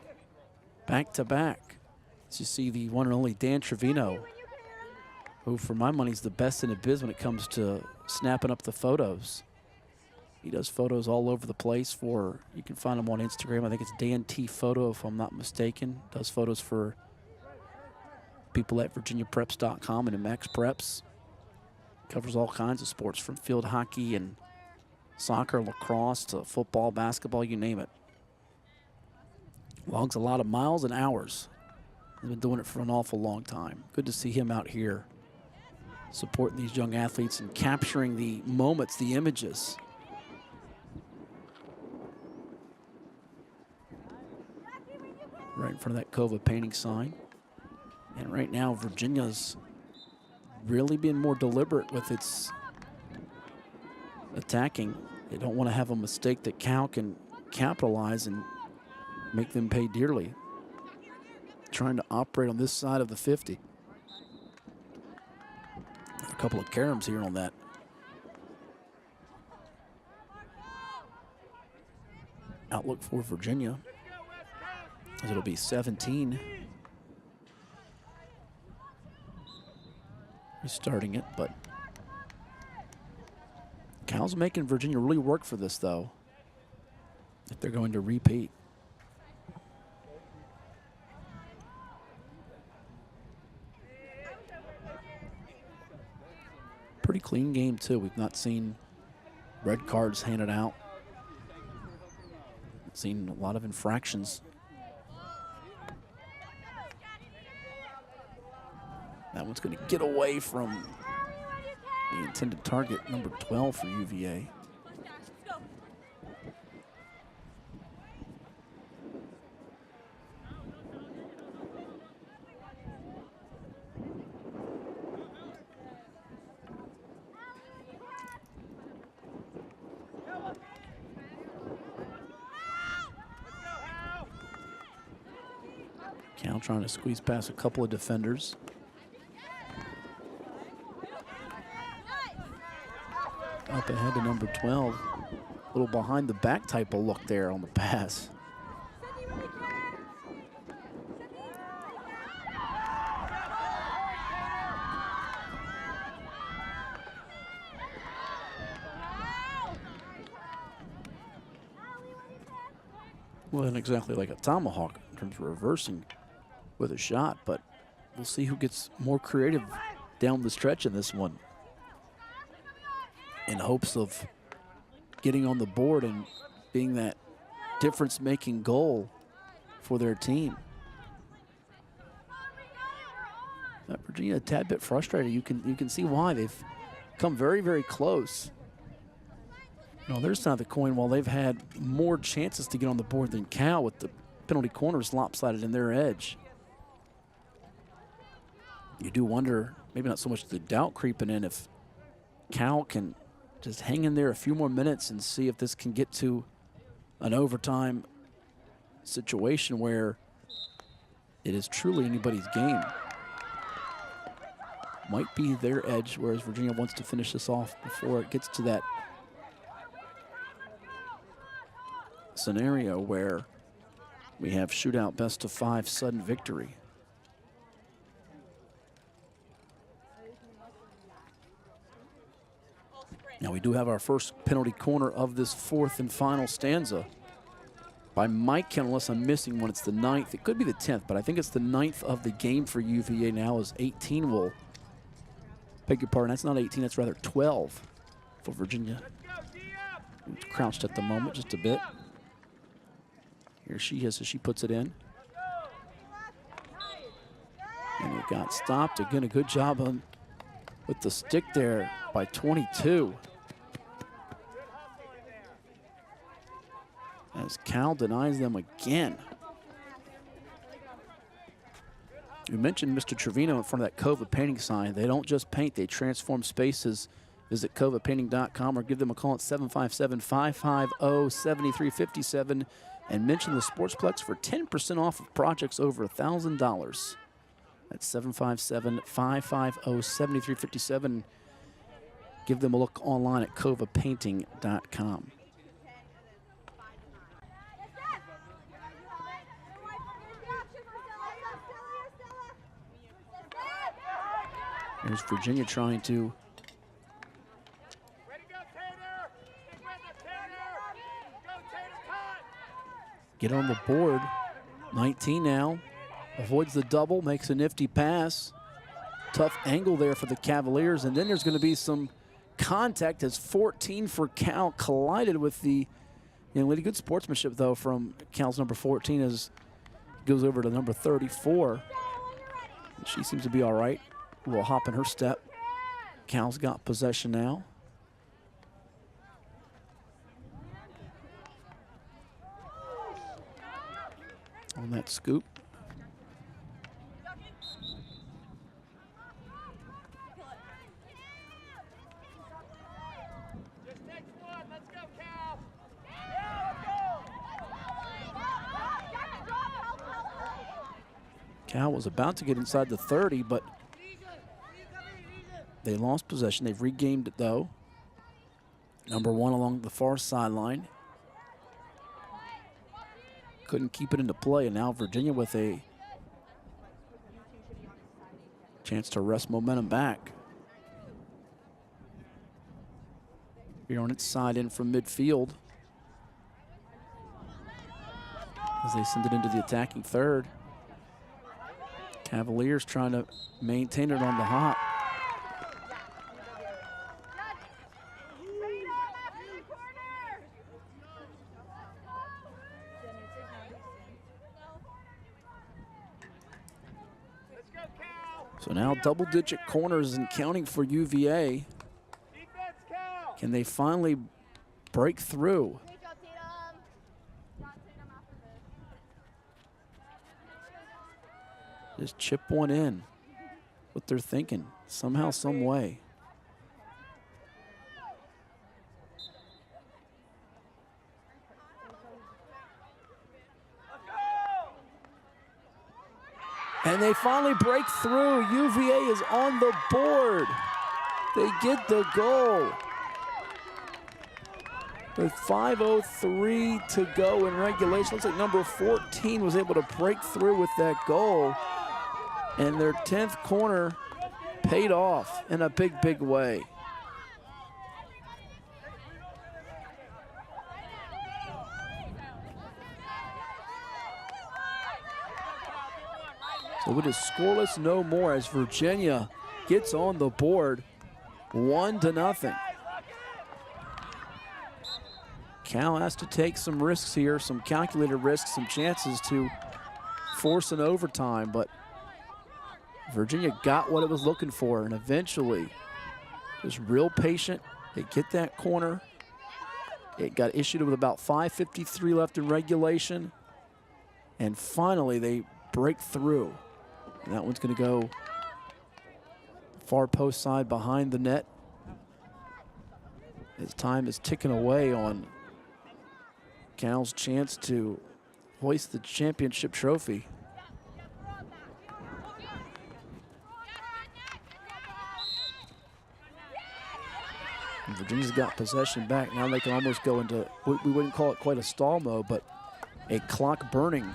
back-to-back. As you see the one and only Dan Trevino, who for my money is the best in the biz when it comes to snapping up the photos. He does photos all over the place for, you can find him on Instagram. I think it's Dan T Photo, if I'm not mistaken. Does photos for people at virginiapreps.com and MX Preps. Covers all kinds of sports, from field hockey and soccer, lacrosse to football, basketball, you name it. Logs a lot of miles and hours. He's been doing it for an awful long time. Good to see him out here supporting these young athletes and capturing the moments, the images. Right in front of that Coed painting sign. And right now, Virginia's really being more deliberate with its attacking. They don't want to have a mistake that Cal can capitalize and make them pay dearly. Trying to operate on this side of the 50. A couple of caroms here on that. Outlook for Virginia, as it'll be 17. Restarting it, but Cal's making Virginia really work for this, though, if they're going to repeat. Pretty clean game, too. We've not seen red cards handed out. Seen a lot of infractions. That one's going to get away from the intended target, number 12 for UVA. Cal trying to squeeze past a couple of defenders. Up ahead to number 12. A little behind the back type of look there on the pass. Wasn't exactly like a tomahawk in terms of reversing with a shot, but we'll see who gets more creative down the stretch in this one, in hopes of getting on the board and being that difference-making goal for their team. Virginia a tad bit frustrated. You can see why. They've come very, very close. On their side of the coin, while they've had more chances to get on the board than Cal, with the penalty corners lopsided in their edge. You do wonder, maybe not so much the doubt creeping in, if Cal can just hang in there a few more minutes and see if this can get to an overtime situation where it is truly anybody's game. might be their edge, whereas Virginia wants to finish this off before it gets to that scenario where we have shootout best of 5 sudden victory. Now we do have our first penalty corner of this 4th and final stanza. By my count, unless I'm missing one, it's the 9th. It could be the 10th, but I think it's the 9th of the game for UVA now, as 18 will, beg your pardon, that's not 18, that's rather 12 for Virginia. It's crouched at the moment just a bit. Here she is as she puts it in. And it got stopped. Again, a good job on with the stick there by 22. As Cal denies them again. We mentioned Mr. Trevino in front of that Coed painting sign. They don't just paint, they transform spaces. Visit coedpainting.com or give them a call at 757-550-7357 and mention the Sportsplex for 10% off of projects over $1,000. That's 757-550-7357. Give them a look online at coedpainting.com. Here's Virginia trying to get on the board. 19 now. Avoids the double, makes a nifty pass. Tough angle there for the Cavaliers, and then there's going to be some contact as 14 for Cal collided with the young lady. Good sportsmanship, though, from Cal's number 14 as it goes over to number 34. And she seems to be all right. A little hop in her step. Cal's got possession now. On that scoop. Cal was about to get inside the 30, but they lost possession. They've regained it, though. Number 1 along the far sideline. Couldn't keep it into play, and now Virginia with a chance to wrest momentum back. Here on its side in from midfield as they send it into the attacking third. Cavaliers trying to maintain it on the hop. So now double-digit corners and counting for UVA. Can they finally break through? Just chip one in. What they're thinking, somehow, some way. And they finally break through. UVA is on the board. They get the goal. With 5:03 to go in regulation. Looks like number 14 was able to break through with that goal. And their 10th corner paid off in a big, big way. So it is scoreless no more as Virginia gets on the board 1-0. Cal has to take some risks here, some calculated risks, some chances to force an overtime, but Virginia got what it was looking for, and eventually, just real patient, they get that corner. It got issued with about 5:53 left in regulation, and finally they break through. And that one's going to go far post side behind the net. As time is ticking away on Cal's chance to hoist the championship trophy. And Virginia's got possession back. Now they can almost go into, we wouldn't call it quite a stall mode, but a clock burning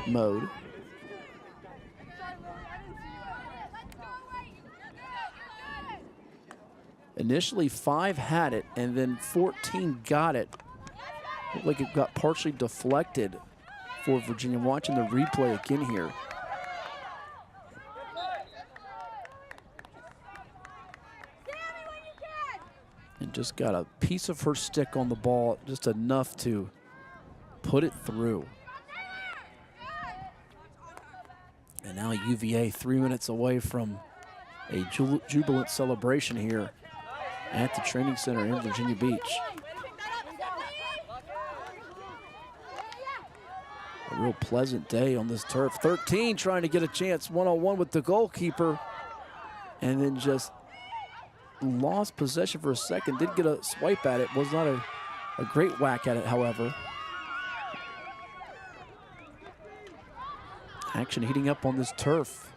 mode. Initially 5 had it, and then 14 got it. Looked like it got partially deflected for Virginia. Watching the replay again here. And just got a piece of her stick on the ball, just enough to put it through. And now UVA 3 minutes away from a jubilant celebration here at the training center in Virginia Beach. A real pleasant day on this turf. 13 trying to get a chance one-on-one with the goalkeeper, and then just lost possession for a second. Did get a swipe at it. Was not a great whack at it, however. Action heating up on this turf.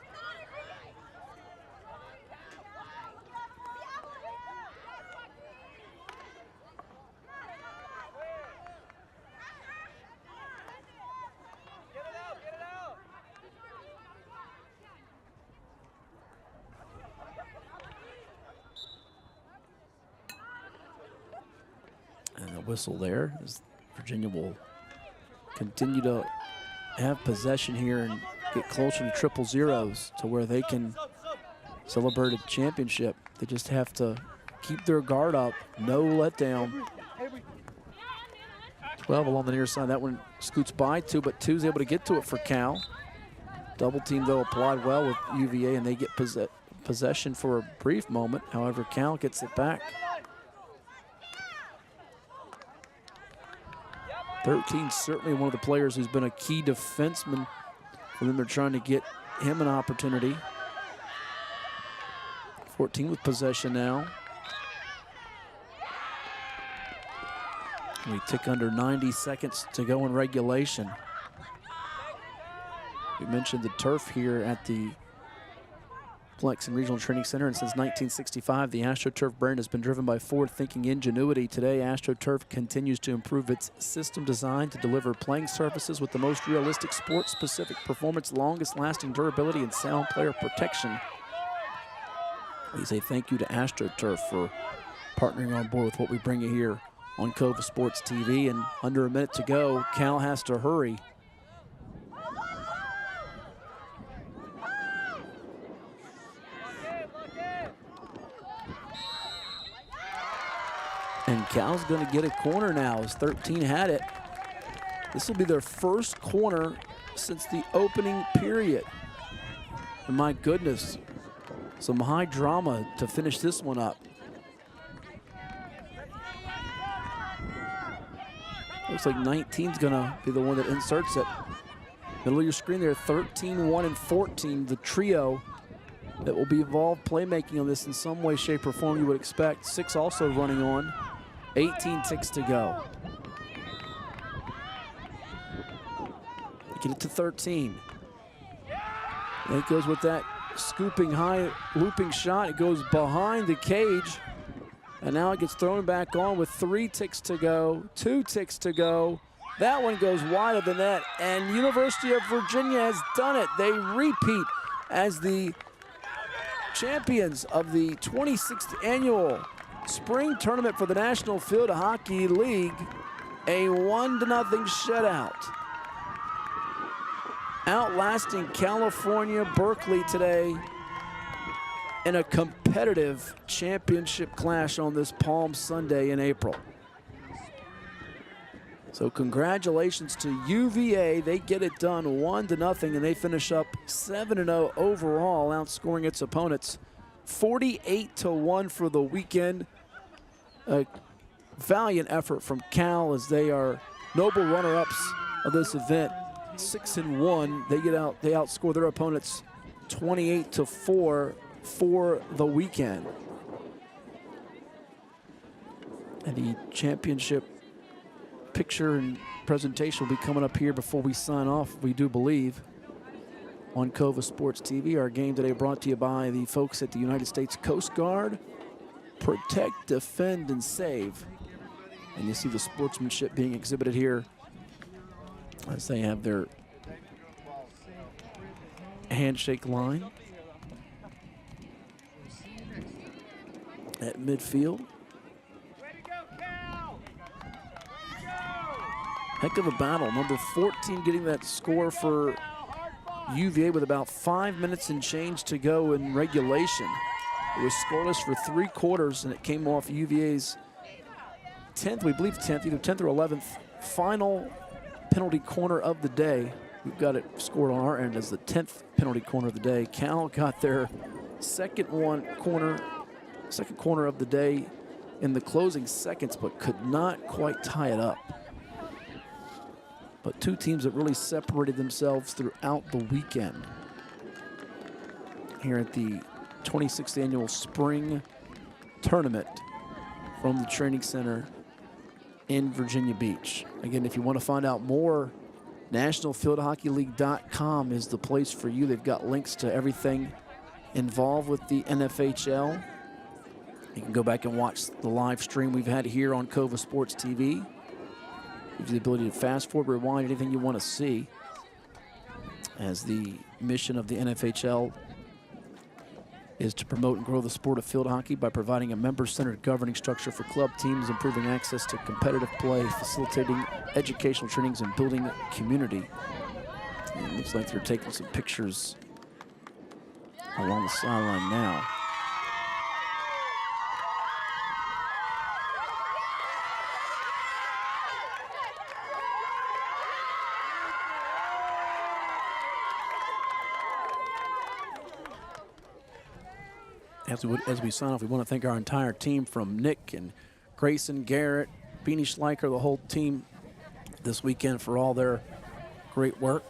And the whistle there as Virginia will continue to have possession here and get closer to triple zeros to where they can celebrate a championship. They just have to keep their guard up, no letdown. 12 along the near side. That one scoots by 2, but 2's able to get to it for Cal. Double team, though, applied well with UVA, and they get possession for a brief moment. However, Cal gets it back. 13 certainly one of the players who's been a key defenseman for them. They're trying to get him an opportunity. 14 with possession now. We tick under 90 seconds to go in regulation. We mentioned the turf here at the Flex and Regional Training Center, and since 1965, the AstroTurf brand has been driven by forward-thinking ingenuity. Today, AstroTurf continues to improve its system design to deliver playing surfaces with the most realistic sport-specific performance, longest-lasting durability, and sound player protection. We say thank you to AstroTurf for partnering on board with what we bring you here on Coed Sports TV. And under a minute to go, Cal has to hurry. And Cal's going to get a corner now as 13 had it. This will be their first corner since the opening period. And my goodness, some high drama to finish this one up. Looks like 19's going to be the one that inserts it. Middle of your screen there, 13, 1, and 14, the trio that will be involved playmaking on this in some way, shape, or form you would expect. 6 also running on. 18 ticks to go. Get it to 13. And it goes with that scooping high looping shot. It goes behind the cage. And now it gets thrown back on with 3 ticks to go, 2 ticks to go. That one goes wide of the net, and University of Virginia has done it. They repeat as the champions of the 26th annual spring tournament for the National Field Hockey League. A 1-0 shutout. Outlasting California Berkeley today in a competitive championship clash on this Palm Sunday in April. So congratulations to UVA. They get it done 1-0, and they finish up 7-0 overall, outscoring its opponents 48-1 for the weekend. A valiant effort from Cal as they are noble runner-ups of this event. 6-1. They outscore their opponents 28-4 for the weekend. And the championship picture and presentation will be coming up here before we sign off, we do believe, on Coed Sports TV. Our game today brought to you by the folks at the United States Coast Guard protect, defend, and save. And you see the sportsmanship being exhibited here as they have their handshake line at midfield. Heck of a battle. Number 14 getting that score for UVA with about 5 minutes and change to go in regulation. It was scoreless for 3 quarters, and it came off UVA's 10th, we believe 10th, either 10th or 11th, final penalty corner of the day. We've got it scored on our end as the 10th penalty corner of the day. Cal got their second corner of the day in the closing seconds, but could not quite tie it up. But 2 teams that really separated themselves throughout the weekend here at the 26th annual spring tournament from the training center in Virginia Beach. Again, if you want to find out more, NationalFieldHockeyLeague.com is the place for you. They've got links to everything involved with the NFHL. You can go back and watch the live stream we've had here on Cova Sports TV. Gives you the ability to fast forward, rewind, anything you want to see, as the mission of the NFHL is to promote and grow the sport of field hockey by providing a member-centered governing structure for club teams, improving access to competitive play, facilitating educational trainings, and building community. And it looks like they're taking some pictures along the sideline now. As we sign off, we want to thank our entire team, from Nick and Grayson, Garrett, Beanie Schleicher, the whole team this weekend, for all their great work.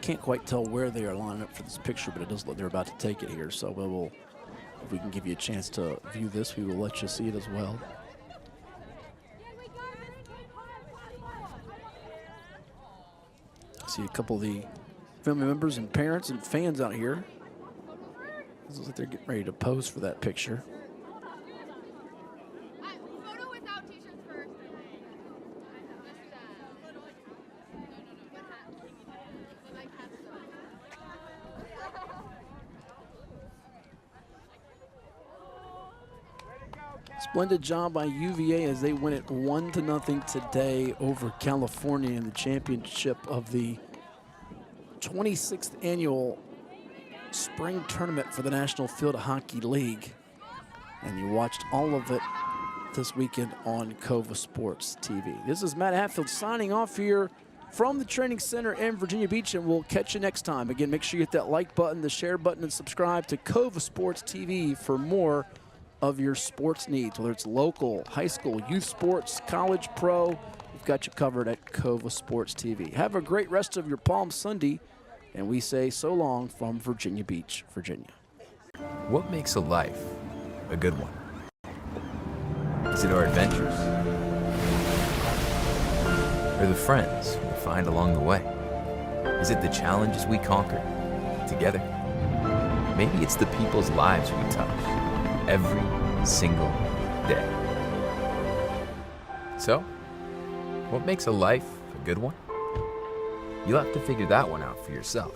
Can't quite tell where they are lining up for this picture, but it does look they're about to take it here. So we will, if we can give you a chance to view this, we will let you see it as well. See a couple of the family members and parents and fans out here. It looks like they're getting ready to pose for that picture. Splendid job by UVA as they win it 1-0 today over California in the championship of the 26th annual spring tournament for the National Field Hockey League. And you watched all of it this weekend on Cova Sports TV. This is Matt Hatfield signing off here from the training center in Virginia Beach, and we'll catch you next time. Again, make sure you hit that like button, the share button, and subscribe to Cova Sports TV for more of your sports needs, whether it's local, high school, youth sports, college, pro. We've got you covered at Cova Sports TV. Have a great rest of your Palm Sunday, and we say so long from Virginia Beach, Virginia. What makes a life a good one? Is it our adventures? Or the friends we find along the way? Is it the challenges we conquer together? Maybe it's the people's lives we touch every single day. So, what makes a life a good one? You'll have to figure that one out for yourself.